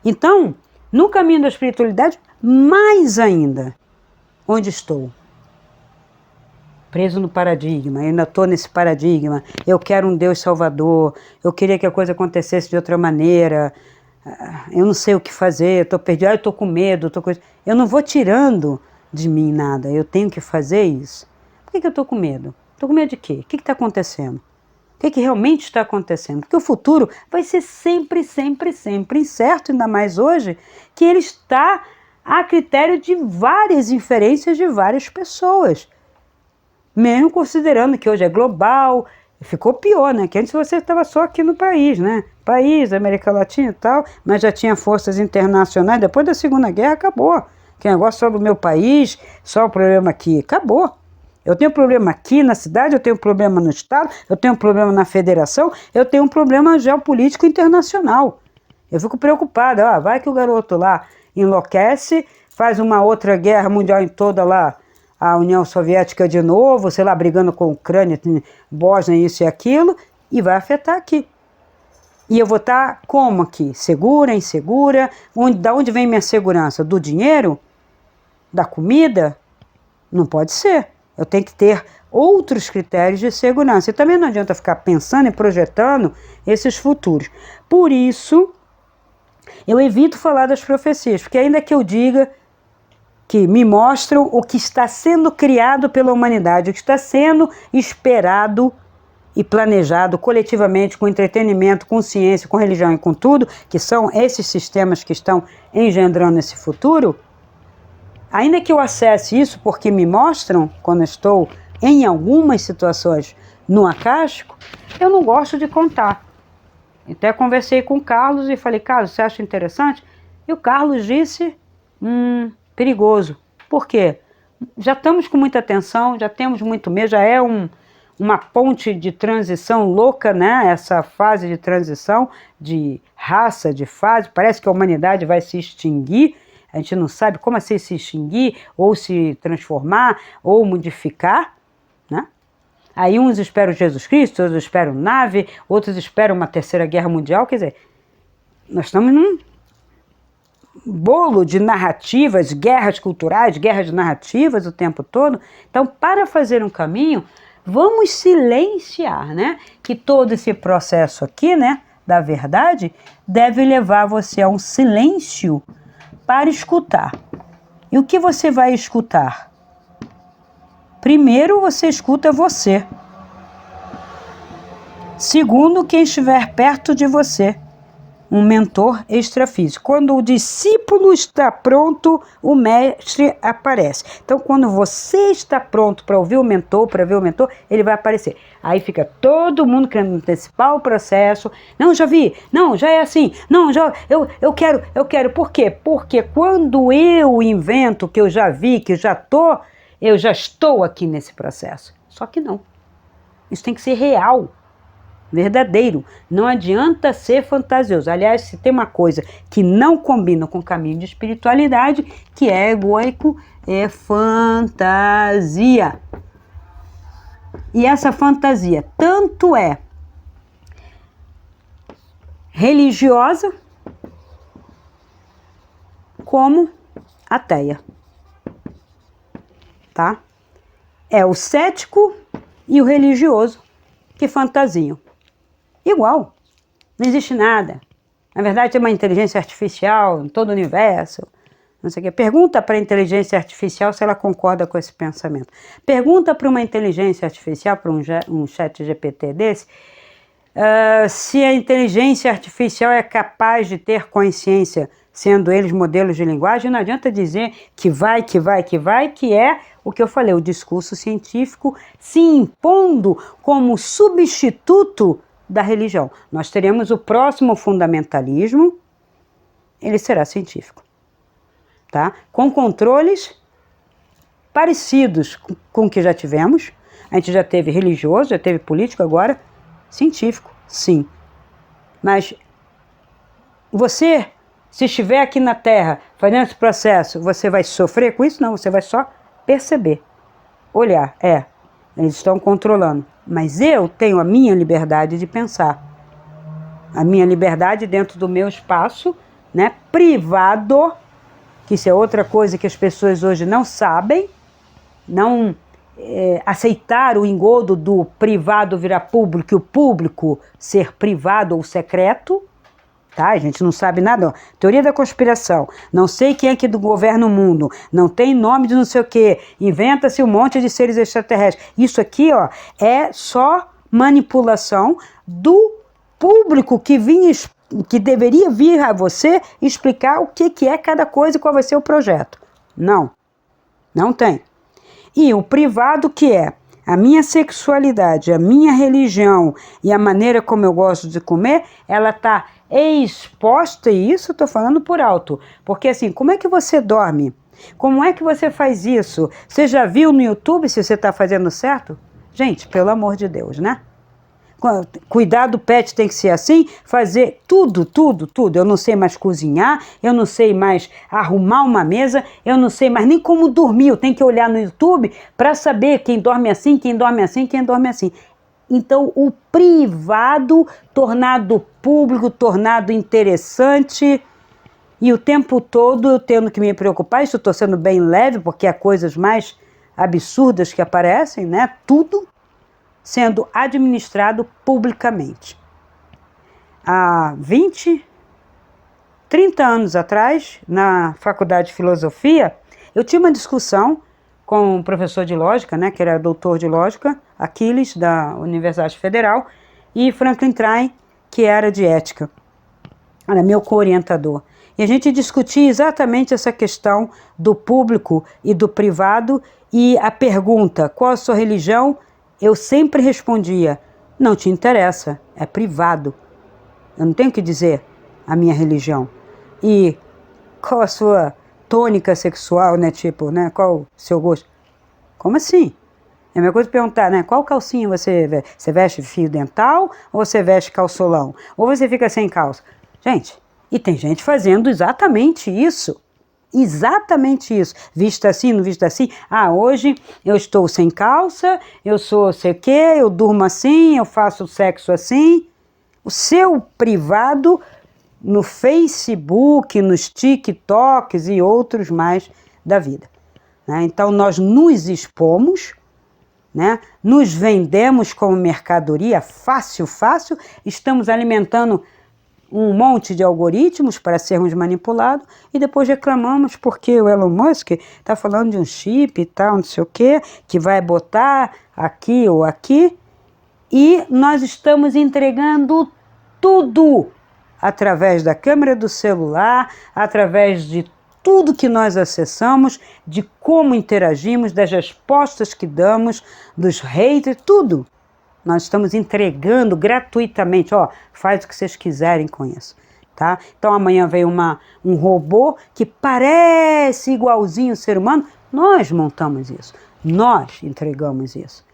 Então, no caminho da espiritualidade, mais ainda, onde estou? Preso no paradigma, eu ainda estou nesse paradigma, eu quero um Deus salvador, eu queria que a coisa acontecesse de outra maneira, eu não sei o que fazer, eu estou perdido, eu estou com medo, eu não vou tirando de mim nada, eu tenho que fazer isso. Por que eu estou com medo? Estou com medo de quê? O que está acontecendo? O que realmente está acontecendo? Porque o futuro vai ser sempre, sempre, sempre incerto, ainda mais hoje, que ele está a critério de várias inferências de várias pessoas. Mesmo considerando que hoje é global, ficou pior, né? Que antes você estava só aqui no país, né? País, América Latina e tal, mas já tinha forças internacionais. Depois da Segunda Guerra acabou. Que negócio só do meu país, só o problema aqui. Acabou. Eu tenho problema aqui na cidade, eu tenho problema no estado, eu tenho problema na federação, eu tenho um problema geopolítico internacional. Eu fico preocupada, vai que o garoto lá enlouquece, faz uma outra guerra mundial em toda lá, a União Soviética de novo, sei lá, brigando com a Ucrânia, Bósnia, isso e aquilo, e vai afetar aqui. E eu vou estar como aqui? Segura, insegura? Da onde vem minha segurança? Do dinheiro? Da comida? Não pode ser. Eu tenho que ter outros critérios de segurança. E também não adianta ficar pensando e projetando esses futuros. Por isso, eu evito falar das profecias, porque ainda que eu diga que me mostram o que está sendo criado pela humanidade, o que está sendo esperado e planejado coletivamente, com entretenimento, com ciência, com religião e com tudo, que são esses sistemas que estão engendrando esse futuro, ainda que eu acesse isso porque me mostram, quando estou em algumas situações no acástico, eu não gosto de contar. Até conversei com o Carlos e falei, Carlos, você acha interessante? E o Carlos disse, perigoso. Por quê? Já estamos com muita tensão, já temos muito medo, já é uma ponte de transição louca, né? Essa fase de transição de raça, de fase, parece que a humanidade vai se extinguir, a gente não sabe como assim se extinguir, ou se transformar, ou modificar, né? Aí uns esperam Jesus Cristo, outros esperam nave, outros esperam uma terceira guerra mundial, quer dizer, nós estamos num bolo de narrativas, guerras culturais, guerras de narrativas o tempo todo. Então, para fazer um caminho, vamos silenciar, né? Que todo esse processo aqui, né, da verdade, deve levar você a um silêncio para escutar. E o que você vai escutar? Primeiro, você escuta você. Segundo, quem estiver perto de você. Um mentor extrafísico. Quando o discípulo está pronto, o mestre aparece. Então, quando você está pronto para ouvir o mentor, ele vai aparecer. Aí fica todo mundo querendo antecipar o processo. Não, já vi. Não, já é assim. Não, já eu quero. Por quê? Porque quando eu invento que eu já vi, que eu já estou aqui nesse processo. Só que não. Isso tem que ser real. Verdadeiro, não adianta ser fantasioso. Aliás, se tem uma coisa que não combina com o caminho de espiritualidade, que é egoico, é fantasia. E essa fantasia tanto é religiosa como ateia, tá? É o cético e o religioso que fantasiam. Igual, não existe nada. Na verdade, tem uma inteligência artificial em todo o universo. Não sei o quê. Pergunta para a inteligência artificial se ela concorda com esse pensamento. Pergunta para uma inteligência artificial, para um chat GPT desse, se a inteligência artificial é capaz de ter consciência, sendo eles modelos de linguagem. Não adianta dizer que é o que eu falei, o discurso científico se impondo como substituto da religião. Nós teremos o próximo fundamentalismo, ele será científico, tá? Com controles parecidos com o que já tivemos. A gente já teve religioso, já teve político, agora científico, sim. Mas você, se estiver aqui na Terra fazendo esse processo, você vai sofrer com isso? Não, você vai só perceber, olhar, eles estão controlando. Mas eu tenho a minha liberdade de pensar. A minha liberdade dentro do meu espaço, né, privado, que isso é outra coisa que as pessoas hoje não sabem, não aceitar o engodo do privado virar público e o público ser privado ou secreto, tá? A gente não sabe nada, ó. Teoria da conspiração, não sei quem é que governa o mundo, não tem nome de não sei o que, inventa-se um monte de seres extraterrestres. Isso aqui, ó, é só manipulação do público que deveria vir a você explicar o que é cada coisa e qual vai ser o projeto. Não tem. E o privado, que é a minha sexualidade, a minha religião e a maneira como eu gosto de comer, ela está exposta, e isso eu estou falando por alto. Porque assim, como é que você dorme? Como é que você faz isso? Você já viu no YouTube se você está fazendo certo? Gente, pelo amor de Deus, né? cuidar do pet tem que ser assim, fazer tudo. Eu não sei mais cozinhar, eu não sei mais arrumar uma mesa, eu não sei mais nem como dormir. Eu tenho que olhar no YouTube para saber quem dorme assim, quem dorme assim, quem dorme assim. Então, o privado tornado público, tornado interessante, e o tempo todo eu tendo que me preocupar. Isso estou sendo bem leve, porque há coisas mais absurdas que aparecem, né? Tudo sendo administrado publicamente. Há 20, 30 anos atrás, na faculdade de filosofia, eu tinha uma discussão com um professor de lógica, né, que era doutor de lógica, Aquiles, da Universidade Federal, e Franklin Klein, que era de ética. Era meu co-orientador. E a gente discutia exatamente essa questão do público e do privado, e a pergunta, qual a sua religião? Eu sempre respondia, não te interessa, é privado. Eu não tenho que dizer a minha religião. E qual a sua tônica sexual, né? Tipo, né? Qual o seu gosto? Como assim? É a mesma coisa perguntar, né? Qual calcinha você veste? Você veste fio dental ou você veste calçolão? Ou você fica sem calça? Gente, e tem gente fazendo exatamente isso. Exatamente isso. Vista assim, não vista assim. Ah, hoje eu estou sem calça, eu sou sei o quê, eu durmo assim, eu faço sexo assim. O seu privado no Facebook, nos TikToks e outros mais da vida. Né? Então nós nos expomos, né? Nos vendemos como mercadoria, fácil, estamos alimentando um monte de algoritmos para sermos manipulados e depois reclamamos porque o Elon Musk está falando de um chip e tal, não sei o que vai botar aqui ou aqui, e nós estamos entregando tudo através da câmera do celular, através de tudo que nós acessamos, de como interagimos, das respostas que damos, dos haters, tudo. Nós estamos entregando gratuitamente, ó, faz o que vocês quiserem com isso, tá? Então amanhã veio um robô que parece igualzinho o ser humano, nós montamos isso, nós entregamos isso.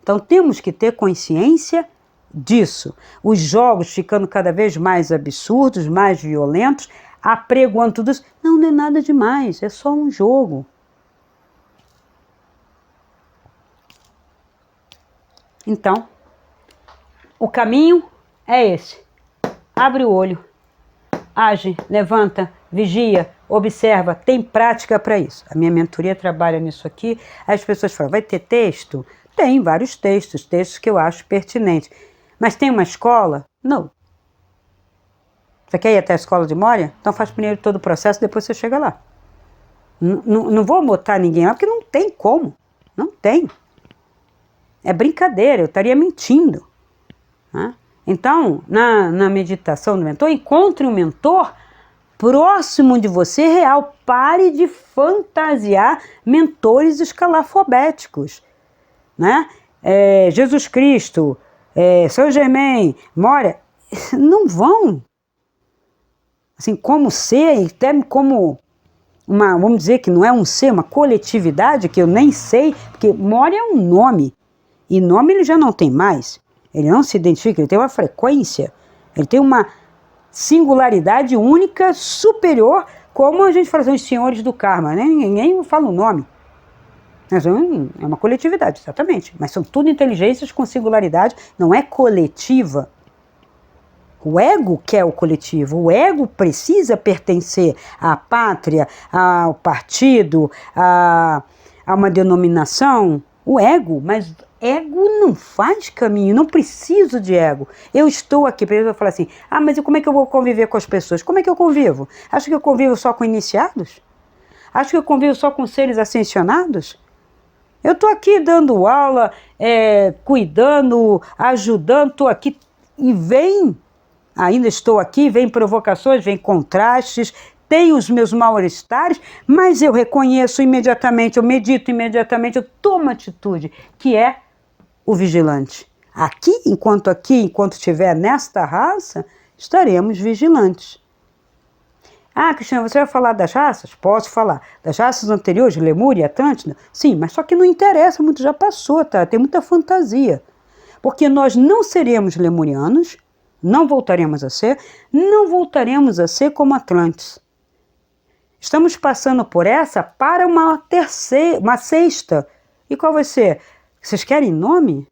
Então temos que ter consciência disso. Os jogos ficando cada vez mais absurdos, mais violentos, apregoando tudo isso. Não é nada demais, é só um jogo. Então, o caminho é esse. Abre o olho, age, levanta, vigia, observa, tem prática para isso. A minha mentoria trabalha nisso aqui. As pessoas falam, vai ter texto? Tem vários textos que eu acho pertinentes. Mas tem uma escola? Não. Você quer ir até a escola de Moria? Então faz primeiro todo o processo, depois você chega lá. Não vou botar ninguém lá, porque não tem como. Não tem. É brincadeira, eu estaria mentindo. Né? Então, na meditação do mentor, encontre um mentor próximo de você, real. Pare de fantasiar mentores escalafobéticos. Né? Jesus Cristo, São Germain, Moria, não vão. Assim, como ser, até como vamos dizer que não é um ser, uma coletividade, que eu nem sei, porque Moria é um nome. E nome ele já não tem mais. Ele não se identifica, ele tem uma frequência, ele tem uma singularidade única, superior, como a gente fala assim, os senhores do karma, né? Ninguém fala o nome. É uma coletividade, exatamente. Mas são tudo inteligências com singularidade, não é coletiva. O ego quer o coletivo, o ego precisa pertencer à pátria, ao partido, a uma denominação. O ego, mas ego não faz caminho, não preciso de ego. Eu estou aqui, para eu falar assim, mas e como é que eu vou conviver com as pessoas? Como é que eu convivo? Acho que eu convivo só com iniciados? Acho que eu convivo só com seres ascensionados? Eu estou aqui dando aula, cuidando, ajudando, estou aqui e ainda estou aqui, vem provocações, vem contrastes, tenho os meus mal-estares, mas eu reconheço imediatamente, eu medito imediatamente, eu tomo atitude, que é o vigilante. Aqui, enquanto estiver nesta raça, estaremos vigilantes. Cristina, você vai falar das raças? Posso falar. Das raças anteriores, Lemúria e Atlântida? Sim, mas só que não interessa muito, já passou, tá? Tem muita fantasia. Porque nós não seremos lemurianos, não voltaremos a ser como Atlantes. Estamos passando por essa para uma sexta. E qual vai ser? Vocês querem nome?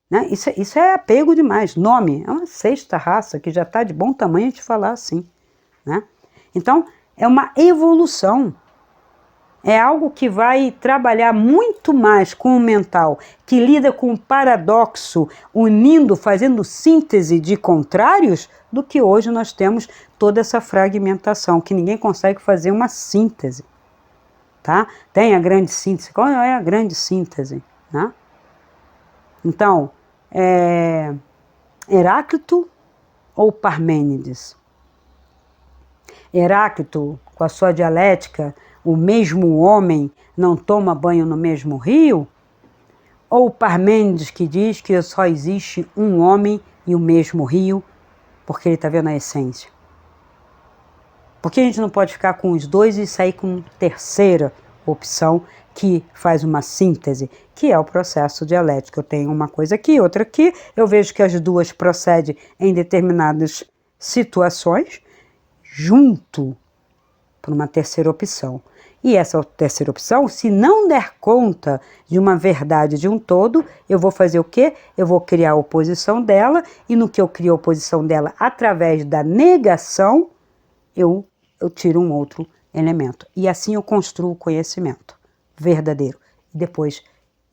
Né? Isso é apego demais. Nome é uma sexta raça que já está de bom tamanho de falar assim. Né? Então, é uma evolução. É algo que vai trabalhar muito mais com o mental, que lida com o paradoxo, unindo, fazendo síntese de contrários, do que hoje nós temos toda essa fragmentação, que ninguém consegue fazer uma síntese. Tá? Tem a grande síntese. Qual é a grande síntese? Né? Então, Heráclito ou Parmênides? Heráclito, com a sua dialética, o mesmo homem não toma banho no mesmo rio? Ou Parmênides, que diz que só existe um homem e o mesmo rio, porque ele está vendo a essência? Por que a gente não pode ficar com os dois e sair com terceira opção, que faz uma síntese, que é o processo dialético? Eu tenho uma coisa aqui, outra aqui, eu vejo que as duas procedem em determinadas situações, junto por uma terceira opção. E essa terceira opção, se não der conta de uma verdade de um todo, eu vou fazer o quê? Eu vou criar a oposição dela, e no que eu crio a oposição dela, através da negação, eu tiro um outro elemento. E assim eu construo o conhecimento verdadeiro. E depois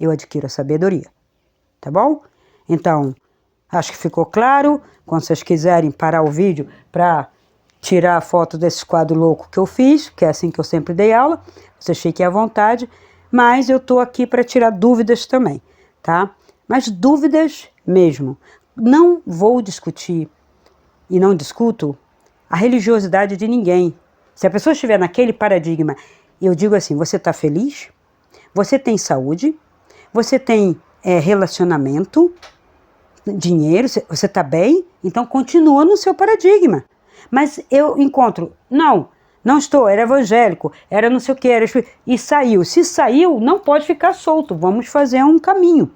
eu adquiro a sabedoria. Tá bom? Então, acho que ficou claro. Quando vocês quiserem parar o vídeo para tirar a foto desse quadro louco que eu fiz, que é assim que eu sempre dei aula, vocês fiquem à vontade, mas eu estou aqui para tirar dúvidas também, tá? Mas dúvidas mesmo. Não vou discutir, e não discuto, a religiosidade de ninguém. Se a pessoa estiver naquele paradigma, eu digo assim: você está feliz? Você tem saúde? Você tem relacionamento? Dinheiro? Você está bem? Então continua no seu paradigma. Mas eu encontro, não estou, era evangélico, era não sei o que, e saiu. Se saiu, não pode ficar solto, vamos fazer um caminho.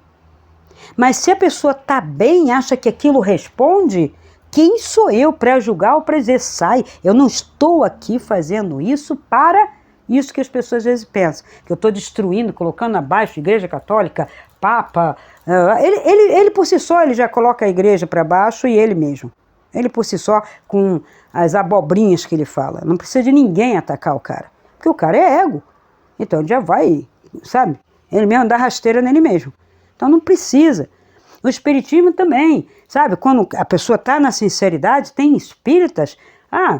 Mas se a pessoa está bem, acha que aquilo responde, quem sou eu para julgar ou para dizer sai? Eu não estou aqui fazendo isso para isso que as pessoas às vezes pensam, que eu estou destruindo, colocando abaixo Igreja Católica, Papa. Ele por si só ele já coloca a igreja para baixo, e ele mesmo. Ele por si só, com as abobrinhas que ele fala. Não precisa de ninguém atacar o cara. Porque o cara é ego. Então ele já vai, sabe? Ele mesmo dá rasteira nele mesmo. Então não precisa. O espiritismo também, sabe? Quando a pessoa está na sinceridade, tem espíritas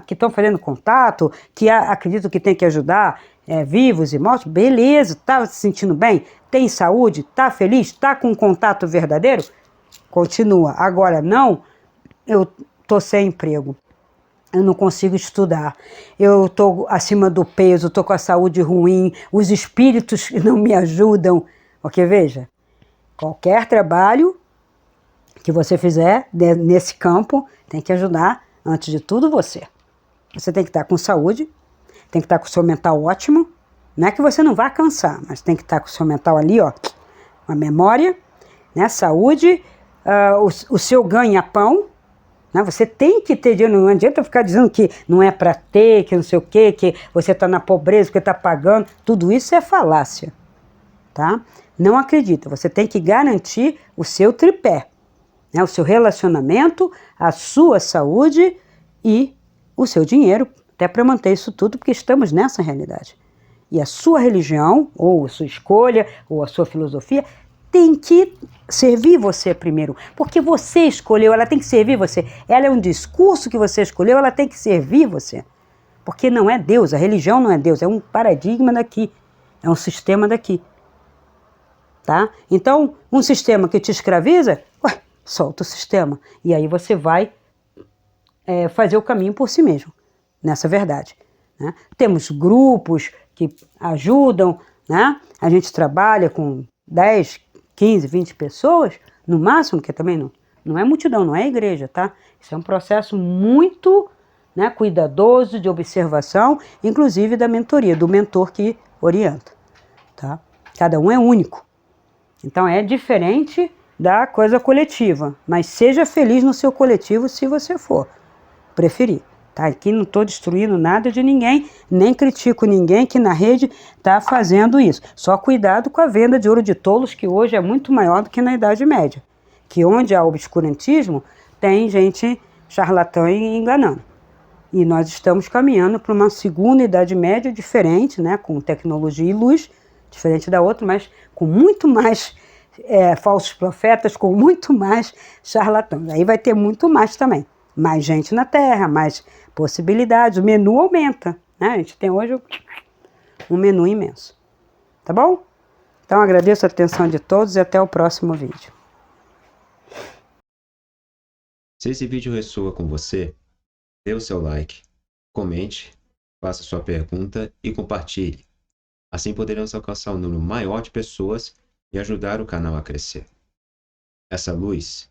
que estão fazendo contato, que acreditam que tem que ajudar vivos e mortos. Beleza, está se sentindo bem? Tem saúde? Está feliz? Está com um contato verdadeiro? Continua. Agora não, eu estou sem emprego, eu não consigo estudar, eu estou acima do peso, estou com a saúde ruim, os espíritos não me ajudam. Porque veja, qualquer trabalho que você fizer nesse campo tem que ajudar, antes de tudo, você. Você tem que estar com saúde, tem que estar com o seu mental ótimo, não é que você não vá cansar, mas tem que estar com o seu mental ali, ó, uma memória, né, saúde, o seu ganha-pão. Não, você tem que ter dinheiro, não adianta ficar dizendo que não é para ter, que não sei o quê, que você está na pobreza, que está pagando. Tudo isso é falácia, tá? Não acredita, você tem que garantir o seu tripé, né? O seu relacionamento, a sua saúde e o seu dinheiro, até para manter isso tudo, porque estamos nessa realidade. E a sua religião, ou a sua escolha, ou a sua filosofia, tem que servir você primeiro, porque você escolheu, ela tem que servir você. Ela é um discurso que você escolheu, ela tem que servir você. Porque não é Deus, a religião não é Deus, é um paradigma daqui, é um sistema daqui. Tá? Então, um sistema que te escraviza, solta o sistema. E aí você vai fazer o caminho por si mesmo, nessa verdade. Né? Temos grupos que ajudam, né? A gente trabalha com 10, 15, 20 pessoas, no máximo, que também não é multidão, não é igreja, tá? Isso é um processo muito, né, cuidadoso, de observação, inclusive da mentoria, do mentor que orienta, tá? Cada um é único. Então é diferente da coisa coletiva. Mas seja feliz no seu coletivo se você for preferir. Tá? Aqui não estou destruindo nada de ninguém, nem critico ninguém que na rede está fazendo isso. Só cuidado com a venda de ouro de tolos, que hoje é muito maior do que na Idade Média. Que onde há obscurantismo, tem gente charlatã e enganando. E nós estamos caminhando para uma segunda Idade Média diferente, né, com tecnologia e luz, diferente da outra, mas com muito mais falsos profetas, com muito mais charlatãos. Aí vai ter muito mais também. Mais gente na Terra, mais possibilidades. O menu aumenta, né? A gente tem hoje um menu imenso. Tá bom? Então agradeço a atenção de todos e até o próximo vídeo. Se esse vídeo ressoa com você, dê o seu like, comente, faça sua pergunta e compartilhe. Assim poderemos alcançar um número maior de pessoas e ajudar o canal a crescer. Essa luz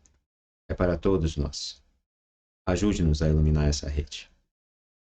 é para todos nós. Ajude-nos a iluminar essa rede.